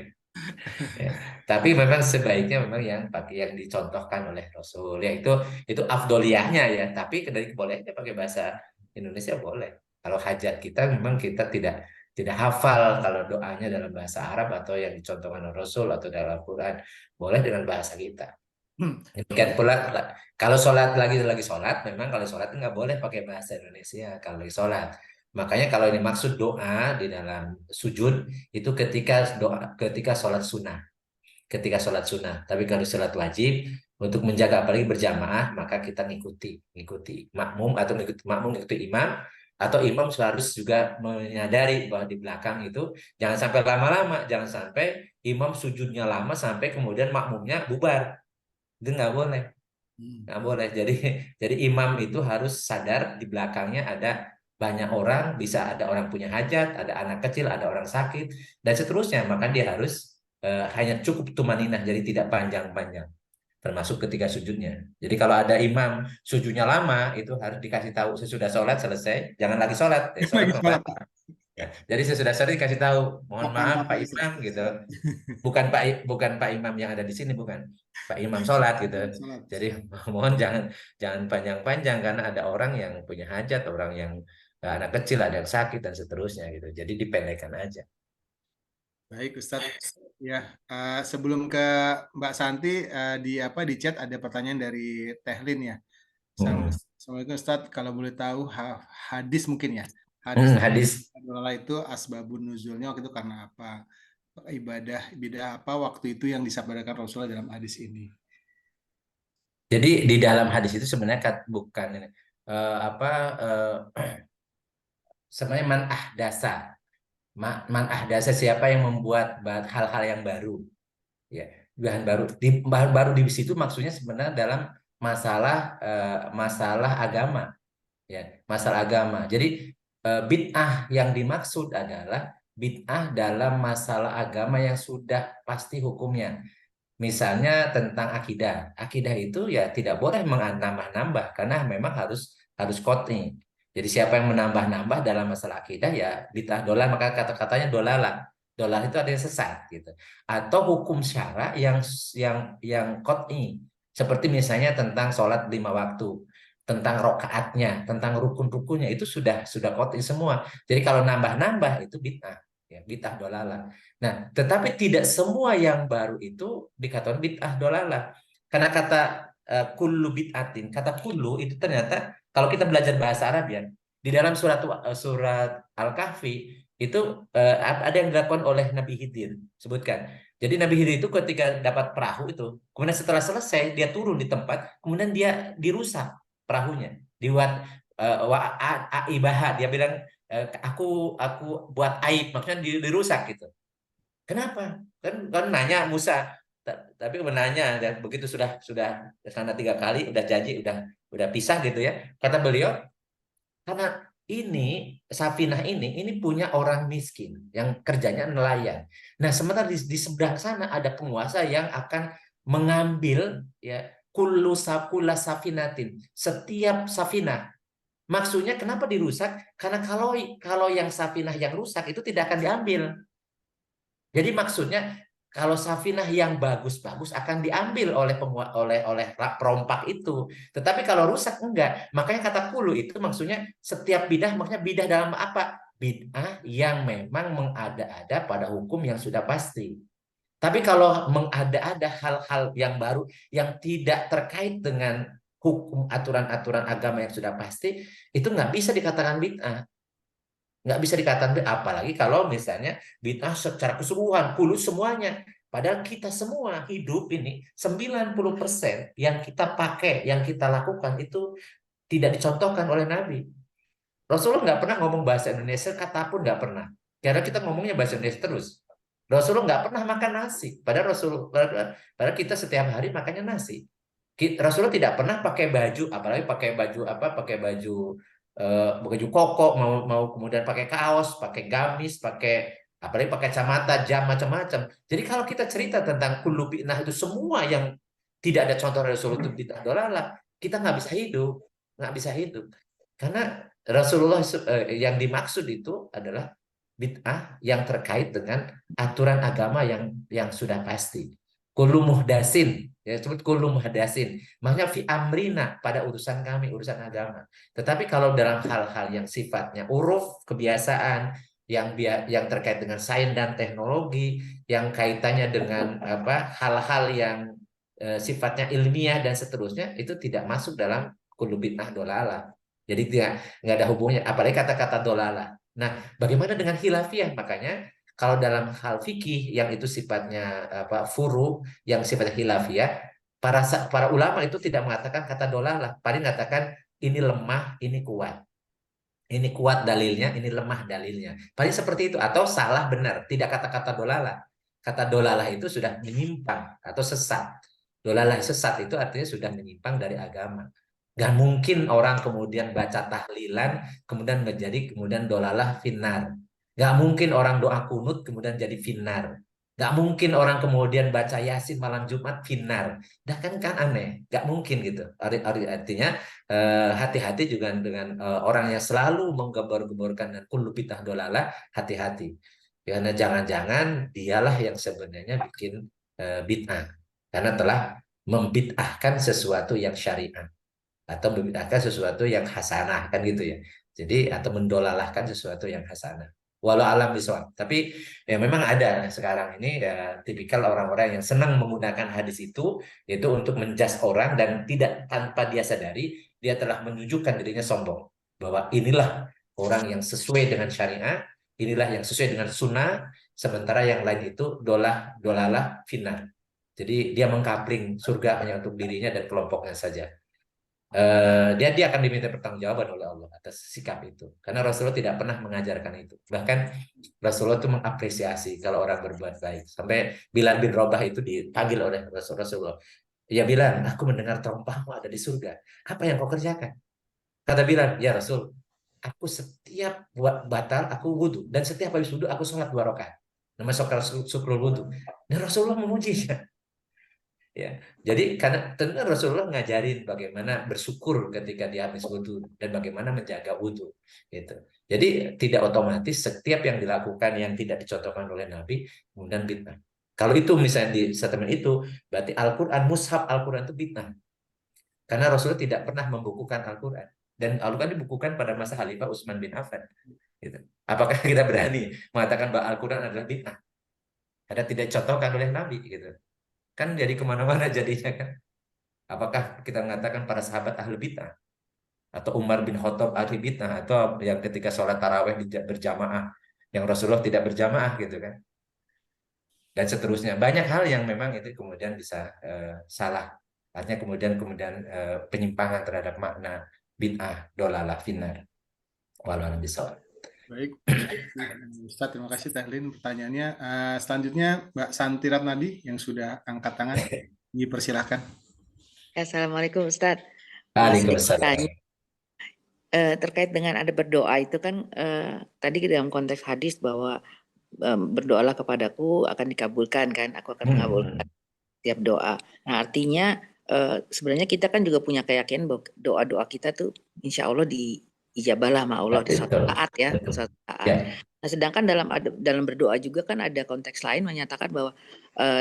Ya. Tapi memang sebaiknya memang yang dicontohkan oleh Rasul, yaitu itu afdoliyahnya ya. Tapi dari bolehnya pakai bahasa Indonesia boleh. Kalau hajat kita memang kita tidak hafal kalau doanya dalam bahasa Arab atau yang dicontohkan oleh Rasul atau dalam Al-Quran, boleh dengan bahasa kita. Demikian pula kalau sholat lagi sholat, memang kalau sholat nggak boleh pakai bahasa Indonesia kalau lagi sholat. Makanya kalau ini maksud doa di dalam sujud itu ketika sholat sunnah, Tapi kalau sholat wajib untuk menjaga apalagi berjamaah, maka kita ngikuti makmum atau ngikuti imam, atau imam harus juga menyadari bahwa di belakang itu jangan sampai lama-lama, jangan sampai imam sujudnya lama sampai kemudian makmumnya bubar. Itu nggak boleh. Nggak boleh. Jadi imam itu harus sadar di belakangnya ada banyak orang, bisa ada orang punya hajat, ada anak kecil, ada orang sakit, dan seterusnya. Maka dia harus hanya cukup tumaninah, jadi tidak panjang-panjang, termasuk ketika sujudnya. Jadi kalau ada imam sujudnya lama, itu harus dikasih tahu sesudah sholat selesai, jangan lagi sholat. Sholat Lagi sholat. ya. Jadi sesudah sholat dikasih tahu, mohon maaf Pak Itu. Imam gitu. Bukan Pak Imam yang ada di sini, bukan Pak Imam sholat gitu. Jadi mohon jangan panjang-panjang karena ada orang yang punya hajat, orang yang anak kecil, ada yang sakit dan seterusnya gitu. Jadi dipendekkan aja. Baik Ustadz, ya sebelum ke Mbak Santi di chat ada pertanyaan dari Tehlin ya. Assalamualaikum Ustadz, kalau boleh tahu hadis mungkin ya. Hadis adalah itu asbabun nuzulnya waktu itu karena apa? Ibadah apa waktu itu yang disabdakan Rasulullah dalam hadis ini. Jadi di dalam hadis itu sebenarnya bukan sebenarnya man ahdasa siapa yang membuat hal-hal yang baru, ya, bahan baru. Bahan baru di situ maksudnya sebenarnya dalam masalah agama, ya, masalah agama. Jadi bid'ah yang dimaksud adalah bid'ah dalam masalah agama yang sudah pasti hukumnya. Misalnya tentang akidah. Akidah itu ya tidak boleh menambah-nambah karena memang harus qot'i. Jadi siapa yang menambah-nambah dalam masalah akidah ya bid'ah dolal, maka kata-katanya dolalah. Dolal itu artinya sesat gitu. Atau hukum syara yang qot'i. Seperti misalnya tentang sholat 5 waktu, tentang rokaatnya, tentang rukun-rukunnya itu sudah qot'i semua. Jadi kalau nambah-nambah itu bid'ah, ya, bid'ah dolalah. Nah, tetapi tidak semua yang baru itu dikatakan bid'ah dolalah. Karena kata kullu bid'atin, kata kullu itu ternyata kalau kita belajar bahasa Arab ya, di dalam surat Al-Kahfi itu ada yang dilakukan oleh Nabi Khidir, sebutkan. Jadi Nabi Khidir itu ketika dapat perahu itu, kemudian setelah selesai dia turun di tempat, kemudian dia dirusak perahunya, dibuat aibaha, dia bilang aku buat aib, maksudnya dirusak gitu. Kenapa? Kan nanya Musa, tapi menanya dan begitu sudah sana 3 kali, udah janji, udah pisah gitu ya. Kata beliau, karena ini Safinah ini punya orang miskin yang kerjanya nelayan. Nah, sementara di sebelah sana ada penguasa yang akan mengambil ya kullu safinatin, setiap safinah. Maksudnya kenapa dirusak? Karena kalau yang safinah yang rusak itu tidak akan diambil. Jadi maksudnya kalau safinah yang bagus-bagus akan diambil oleh perompak itu. Tetapi kalau rusak enggak. Makanya kata kulu itu maksudnya setiap bidah, maksudnya bidah dalam apa? Bid'ah yang memang mengada-ada pada hukum yang sudah pasti. Tapi kalau mengada-ada hal-hal yang baru yang tidak terkait dengan hukum aturan-aturan agama yang sudah pasti, itu nggak bisa dikatakan bid'ah. Nggak bisa dikatakan, apalagi kalau misalnya bid'ah secara keseluruhan, kulu semuanya. Padahal kita semua hidup ini 90% yang kita pakai, yang kita lakukan itu tidak dicontohkan oleh Nabi. Rasulullah nggak pernah ngomong bahasa Indonesia, kata pun nggak pernah. Karena kita ngomongnya bahasa Indonesia terus. Rasulullah nggak pernah makan nasi. Padahal kita setiap hari makannya nasi. Rasulullah tidak pernah pakai baju, apalagi pakai baju koko, mau kemudian pakai kaos, pakai gamis, pakai Apalagi pakai kacamata, jam, macam-macam. Jadi kalau kita cerita tentang kullu bid'ah itu semua yang tidak ada contoh dari Rasulullah itu bid'ah dolalah, kita nggak bisa hidup. Nggak bisa hidup. Karena Rasulullah yang dimaksud itu adalah bid'ah yang terkait dengan aturan agama yang sudah pasti. Kullu muhdasin, ya sebut kullu muhdasin. Makanya fi amrina, pada urusan kami, urusan agama. Tetapi kalau dalam hal-hal yang sifatnya uruf, kebiasaan, yang terkait dengan sains dan teknologi, yang kaitannya dengan apa hal-hal yang sifatnya ilmiah dan seterusnya, itu tidak masuk dalam kullu bid'ah dolalah. Jadi nggak ada hubungannya, apalagi kata-kata dolalah. Nah, bagaimana dengan khilafiyah? Makanya kalau dalam hal fikih yang itu sifatnya apa furu, yang sifatnya khilafiyah, para ulama itu tidak mengatakan kata dolalah, paling mengatakan ini lemah, ini kuat. Ini kuat dalilnya, ini lemah dalilnya. Paling seperti itu, atau salah benar, tidak kata-kata dolalah. Kata dolalah itu sudah menyimpang atau sesat. Dolalah sesat itu artinya sudah menyimpang dari agama. Gak mungkin orang kemudian baca tahlilan, kemudian menjadi kemudian dolalah finnar. Gak mungkin orang doa kunut kemudian jadi finnar. Gak mungkin orang kemudian baca Yasin malam Jumat finnar. Dah kan aneh, gak mungkin gitu. Artinya hati-hati juga dengan orang yang selalu menggembar-gemborkan dan kullu bid'ah dolalah, hati-hati. Karena jangan-jangan dialah yang sebenarnya bikin bid'ah. Karena telah membid'ahkan sesuatu yang syariah atau membid'ahkan sesuatu yang hasanah, kan gitu ya. Jadi atau mendolalahkan sesuatu yang hasanah. Walau alam bisawab. Tapi ya memang ada sekarang ini ya, tipikal orang-orang yang senang menggunakan hadis itu yaitu untuk menjas orang dan tidak tanpa dia sadari dia telah menunjukkan dirinya sombong bahwa inilah orang yang sesuai dengan syariah, inilah yang sesuai dengan sunnah, sementara yang lain itu dolalah finnar. Jadi dia mengkapling surga hanya untuk dirinya dan kelompoknya saja. Dia akan diminta pertanggungjawaban oleh Allah atas sikap itu, karena Rasulullah tidak pernah mengajarkan itu. Bahkan Rasulullah itu mengapresiasi kalau orang berbuat baik, sampai Bilal bin Rabah itu dipanggil oleh Rasulullah, ya Bilal, aku mendengar terompahmu ada di surga, apa yang kau kerjakan? Kata Bilal, ya Rasul, aku setiap buat batal aku wudhu, dan setiap habis wudhu aku sholat 2 rakaat, namanya syukrul wudhu. Dan Rasulullah memujinya. Ya, jadi karena tentu Rasulullah ngajarin bagaimana bersyukur ketika dia habis wudhu dan bagaimana menjaga wudhu, gitu. Jadi tidak otomatis setiap yang dilakukan yang tidak dicontohkan oleh Nabi kemudian bid'ah. Kalau itu misalnya di statement itu, berarti Al-Quran, mushaf Al-Quran itu bid'ah. Karena Rasulullah tidak pernah membukukan Al-Quran, dan Al-Quran dibukukan pada masa Khalifah Utsman bin Affan. Gitu. Apakah kita berani mengatakan bahwa Al-Quran adalah bid'ah? Ada tidak dicontohkan oleh Nabi, gitu. Kan jadi kemana-mana jadinya kan. Apakah kita mengatakan para sahabat ahli bid'ah atau Umar bin Khattab ahli bid'ah, atau yang ketika sholat taraweh berjamaah yang Rasulullah tidak berjamaah, gitu kan, dan seterusnya. Banyak hal yang memang itu kemudian bisa salah, artinya kemudian penyimpangan terhadap makna bid'ah dolalah finnar. Wallahualam bishawab. Baik, Ustaz, terima kasih Tahlin pertanyaannya. Selanjutnya Mbak Santi Ratnadi yang sudah angkat tangan, dipersilahkan. Assalamualaikum Ustaz. Waalaikumsalam. Terkait dengan ada berdoa itu kan tadi dalam konteks hadis bahwa berdoalah kepadaku akan dikabulkan kan, aku akan mengabulkan setiap doa. Nah artinya sebenarnya kita kan juga punya keyakinan bahwa doa-doa kita tuh insya Allah diijabah sama Allah di suatu saat ya, suatu saat. Nah sedangkan dalam berdoa juga kan ada konteks lain menyatakan bahwa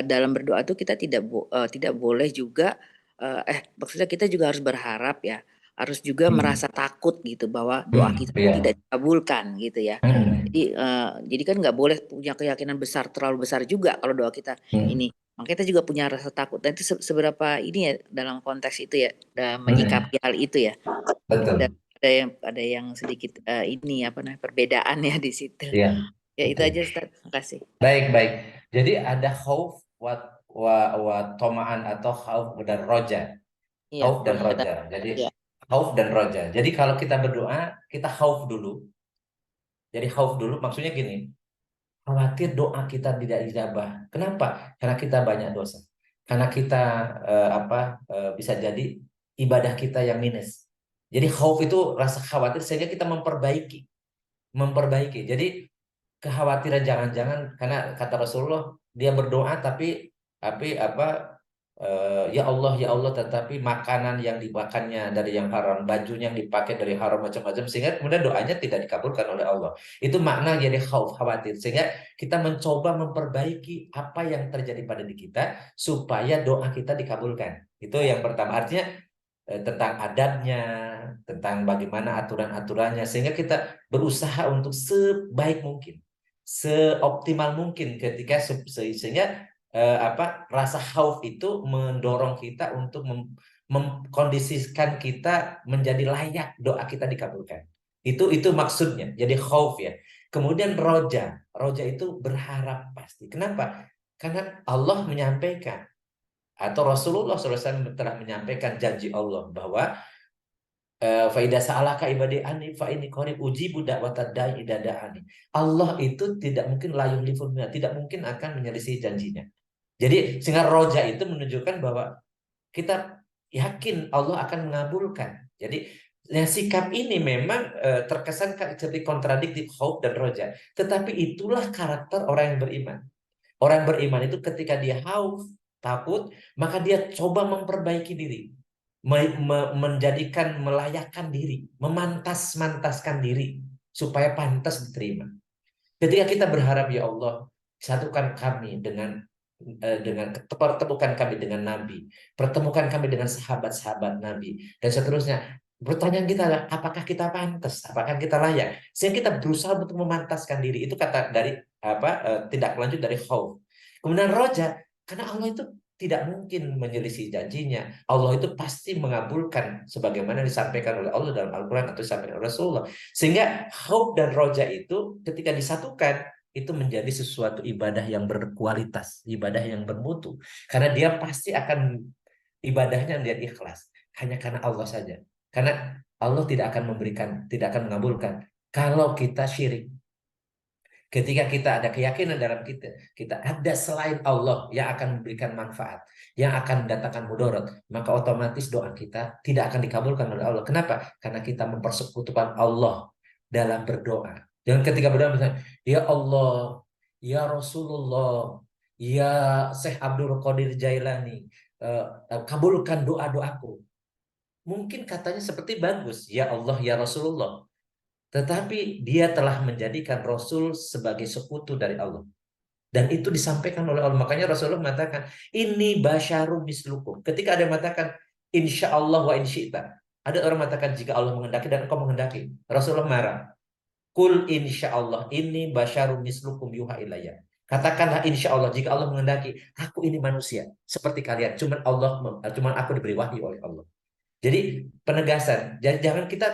dalam berdoa tuh kita tidak boleh juga maksudnya kita juga harus berharap ya, harus juga merasa takut gitu bahwa doa kita tidak dikabulkan gitu ya. Jadi kan nggak boleh punya keyakinan terlalu besar juga kalau doa kita ini. Makanya kita juga punya rasa takut. Dan itu seberapa ini ya dalam konteks itu ya, dalam menyikapi hal itu ya. Betul. Ada yang sedikit ini apa namanya perbedaan ya di situ. Ya, itu aja Ustaz. Terima kasih. Baik. Jadi ada khauf wa tomaan atau khauf dan roja. Khauf dan roja. Jadi khauf dan roja. Jadi kalau kita berdoa, kita khauf dulu. Jadi khauf dulu maksudnya gini, khawatir doa kita tidak dijabah. Kenapa? Karena kita banyak dosa. Karena kita bisa jadi ibadah kita yang minus. Jadi khauf itu rasa khawatir sehingga kita memperbaiki. Jadi kekhawatiran jangan-jangan karena kata Rasulullah dia berdoa tapi ya Allah tetapi makanan yang dimakannya dari yang haram, bajunya yang dipakai dari haram macam-macam sehingga kemudian doanya tidak dikabulkan oleh Allah. Itu makna jadi khawatir sehingga kita mencoba memperbaiki apa yang terjadi pada diri kita supaya doa kita dikabulkan. Itu yang pertama, artinya tentang adabnya, tentang bagaimana aturan-aturannya sehingga kita berusaha untuk sebaik mungkin, seoptimal mungkin ketika sehingga rasa khauf itu mendorong kita untuk mengkondisikan kita menjadi layak doa kita dikabulkan. Itu maksudnya. Jadi khauf ya. Kemudian roja itu berharap pasti. Kenapa? Karena Allah menyampaikan atau Rasulullah SAW telah menyampaikan janji Allah bahwa faida sa'alaka ibadi ani fa inni qarib ujibu da'watad da'i idza da'ani. Allah itu tidak mungkin la yukhliful mi'ad, tidak mungkin akan menyelisih janjinya. Jadi sehingga roja itu menunjukkan bahwa kita yakin Allah akan mengabulkan. Jadi sikap ini memang terkesan seperti kontradiktif khauf dan roja. Tetapi itulah karakter orang yang beriman. Orang yang beriman itu ketika dia khauf, takut, maka dia coba memperbaiki diri. Melayakkan diri, memantas-mantaskan diri supaya pantas diterima. Ketika kita berharap ya Allah, satukan kami dengan pertemukan kami dengan Nabi, pertemukan kami dengan sahabat-sahabat Nabi, dan seterusnya. Pertanyaan kita adalah, apakah kita pantas? Apakah kita layak? Sehingga kita berusaha untuk memantaskan diri. Itu kata dari tindak lanjut dari khauf. Kemudian roja, karena Allah itu tidak mungkin menyelisih janjinya. Allah itu pasti mengabulkan sebagaimana disampaikan oleh Allah dalam Al-Quran atau disampaikan oleh Rasulullah. Sehingga khauf dan roja itu ketika disatukan, itu menjadi sesuatu ibadah yang berkualitas, ibadah yang bermutu. Karena dia pasti akan ibadahnya dia ikhlas. Hanya karena Allah saja. Karena Allah tidak akan mengabulkan kalau kita syirik. Ketika kita ada keyakinan dalam kita ada selain Allah yang akan memberikan manfaat, yang akan mendatangkan mudarat, maka otomatis doa kita tidak akan dikabulkan oleh Allah. Kenapa? Karena kita mempersekutukan Allah dalam berdoa. Dan ketika berdoa misalnya, ya Allah, ya Rasulullah, ya Syekh Abdul Qadir Jailani, kabulkan doa-doaku. Mungkin katanya seperti bagus, ya Allah, ya Rasulullah. Tetapi dia telah menjadikan Rasul sebagai sekutu dari Allah. Dan itu disampaikan oleh Allah. Makanya Rasulullah mengatakan, ini basyarum mislukum. Ketika ada yang mengatakan, insya Allah wa insyi'ta. Ada orang mengatakan, jika Allah menghendaki dan engkau menghendaki. Rasulullah marah. Kul insya Allah, ini basyarum mislukum yuha ilayya. Katakanlah insya Allah, jika Allah menghendaki, aku ini manusia. Seperti kalian. Cuman aku diberi wahyu oleh Allah. Jadi penegasan. Jadi jangan kita,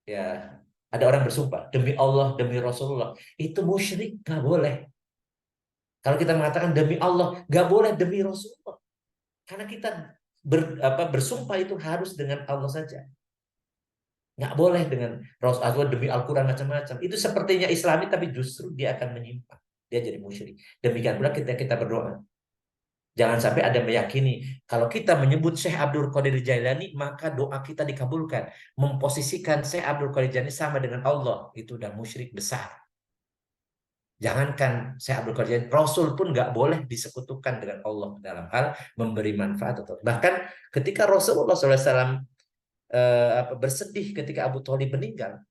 ya, ada orang bersumpah demi Allah, demi Rasulullah, itu musyrik, nggak boleh. Kalau kita mengatakan demi Allah, nggak boleh demi Rasulullah, karena kita bersumpah itu harus dengan Allah saja, nggak boleh dengan Rasulullah demi Al-Quran macam-macam. Itu sepertinya Islami, tapi justru dia akan menyimpang, dia jadi musyrik. Demikian pula kita berdoa. Jangan sampai ada meyakini kalau kita menyebut Syekh Abdul Qadir Jailani maka doa kita dikabulkan. Memposisikan Syekh Abdul Qadir Jailani sama dengan Allah, itu udah musyrik besar. Jangankan Syekh Abdul Qadir Jailani, Rasul pun nggak boleh disekutukan dengan Allah dalam hal memberi manfaat. Bahkan ketika Rasulullah SAW bersedih ketika Abu Thalib meninggal,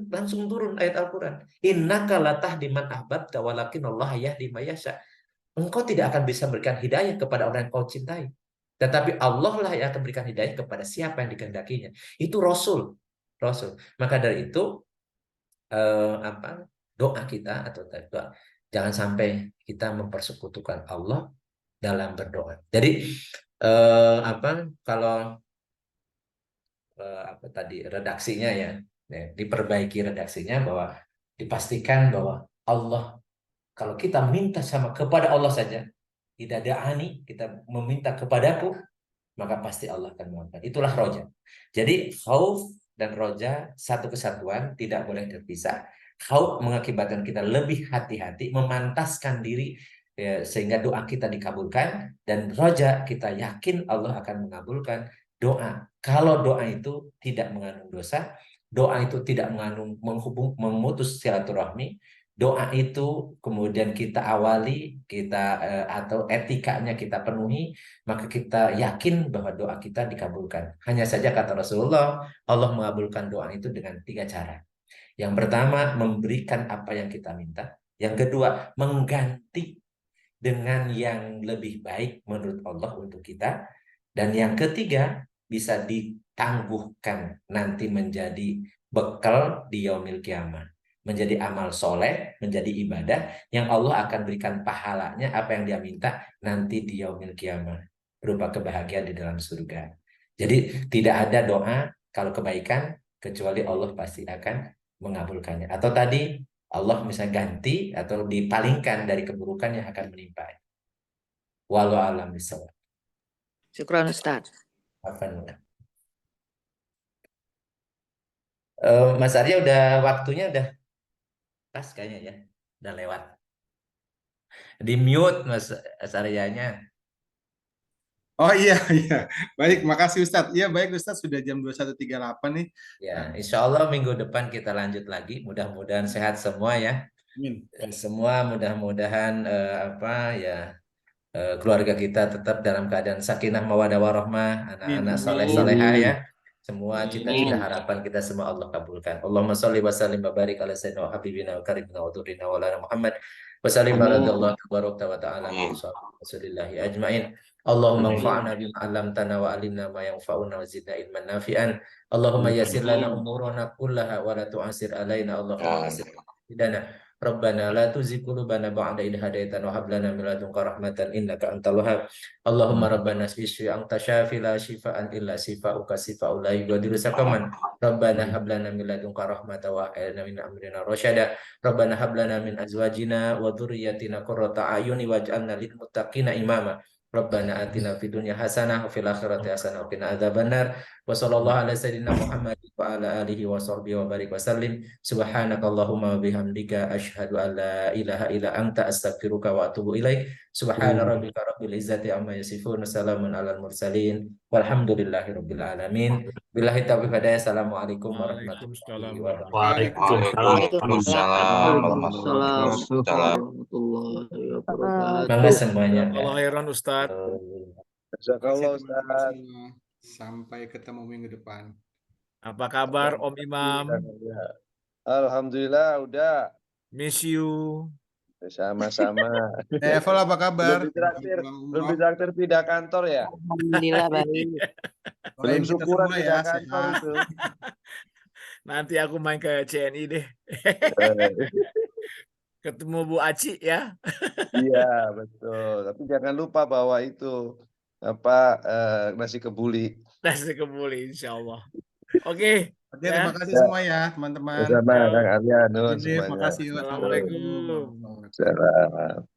langsung turun ayat Al-Quran. Innaka la tahdi man ahbabta walakinallahu yahdi may yasha. Engkau tidak akan bisa memberikan hidayah kepada orang yang kau cintai. Tetapi Allah lah yang akan memberikan hidayah kepada siapa yang dikehendakinya. Itu Rasul. Maka dari itu, doa kita atau doa, jangan sampai kita mempersekutukan Allah dalam berdoa. Jadi, kalau tadi redaksinya ya, diperbaiki redaksinya bahwa dipastikan bahwa Allah, kalau kita minta sama kepada Allah saja, tidak ada ani, kita meminta kepadaku, maka pasti Allah akan mengabulkan. Itulah roja. Jadi khauf dan roja satu kesatuan, tidak boleh terpisah. Khauf mengakibatkan kita lebih hati-hati, memantaskan diri ya, sehingga doa kita dikabulkan, dan roja kita yakin Allah akan mengabulkan doa. Kalau doa itu tidak mengandung dosa, doa itu tidak mengandung memutus silaturahmi, doa itu kemudian kita awali, atau etikanya kita penuhi, maka kita yakin bahwa doa kita dikabulkan. Hanya saja kata Rasulullah, Allah mengabulkan doa itu dengan 3 cara. Yang pertama, memberikan apa yang kita minta. Yang kedua, mengganti dengan yang lebih baik menurut Allah untuk kita. Dan yang ketiga, bisa ditangguhkan nanti menjadi bekal di yaumil kiamah. Menjadi amal soleh, menjadi ibadah yang Allah akan berikan pahalanya apa yang dia minta nanti di yaumil kiamah. Berupa kebahagiaan di dalam surga. Jadi tidak ada doa kalau kebaikan kecuali Allah pasti akan mengabulkannya. Atau tadi Allah misalnya ganti atau dipalingkan dari keburukan yang akan menimpa. Wallahu a'lam bishawab. Syukran Ustaz. Mas Arya udah waktunya udah pas kayaknya ya. Udah lewat. Di mute Mas Aryanya. Oh iya, iya. Baik, makasih Ustadz. Iya, baik Ustadz, sudah jam 21.38 nih. Ya, insya Allah minggu depan kita lanjut lagi. Mudah-mudahan sehat semua ya. Amin. Semua mudah-mudahan keluarga kita tetap dalam keadaan sakinah mawadah warahmah, anak-anak soleh-solehah ya. Semua cita-cita harapan kita semua Allah kabulkan. Allahumma sholli wa sallim wa barik ala sayyidina wa habibina wa karimina wa dhurrina wa lana Muhammad wa sallim baradallahu tabaraka wa ta'ala min rasulillahi ajmain. Allahumma anfa'na bima 'allamtana wa 'allimna ma yanfa'una wa zidna ilman nafi'an. Allahumma yassir lana umurana kullaha wa la tu'assir alaina. Allahumma yassir lana Rabbana la tuzigh qulubana ba'da idh hadaytana wa hab lana min ladunka rahmatan innaka antal wahhab. Allahumma rabbana isfi anta syafi la shifaan illa shifauka shifaa'un la yughadiru saqaman. Rabbana hab lana min ladunka rahmatan wa ahlina min amrina rasyada. Rabbana hab lana min azwajina wa dhurriyyatina qurrata a'yuni waj'alna lil muttaqina imama. Rabbana atina fid dunya hasanah wa fil akhirati hasanah wa qina adzabannar. Wa sallallahu ala sayyidina Muhammad wa ala alihi wa sahbihi wa barik wa sallim. Subhanakallahumma wa bihamdika asyhadu an la ilaha illa anta astaghfiruka wa atubu ilaik. Subhana rabbika rabbil izzati amma yasifun. Salamun alal mursalin. Walhamdulillahi rabbil alamin. Billahi taufiq hidayah. Assalamualaikum warahmatullahi wabarakatuh. Waalaikumsalam. warahmatullahi wabarakatuh. Mangga semuanya. Allah khairan Ustaz. Jazakallah Ustaz. Sampai ketemu minggu depan. Apa kabar Om Imam? Alhamdulillah udah. Miss you. Sama-sama. Evel apa kabar? Belum ditraktir pindah kantor ya? Alhamdulillah baik. Belum syukuran semua pindah ya, kantor sehat. itu. Nanti aku main ke CNI deh. Ketemu Bu Aci ya. Iya betul. Tapi jangan lupa bawa itu nasi kebuli. Nasi kebuli insya Allah. Oke. Oke, terima kasih semua ya teman-teman. Bersama Kang Arya, Terima semuanya. kasih. Assalamualaikum. Salam.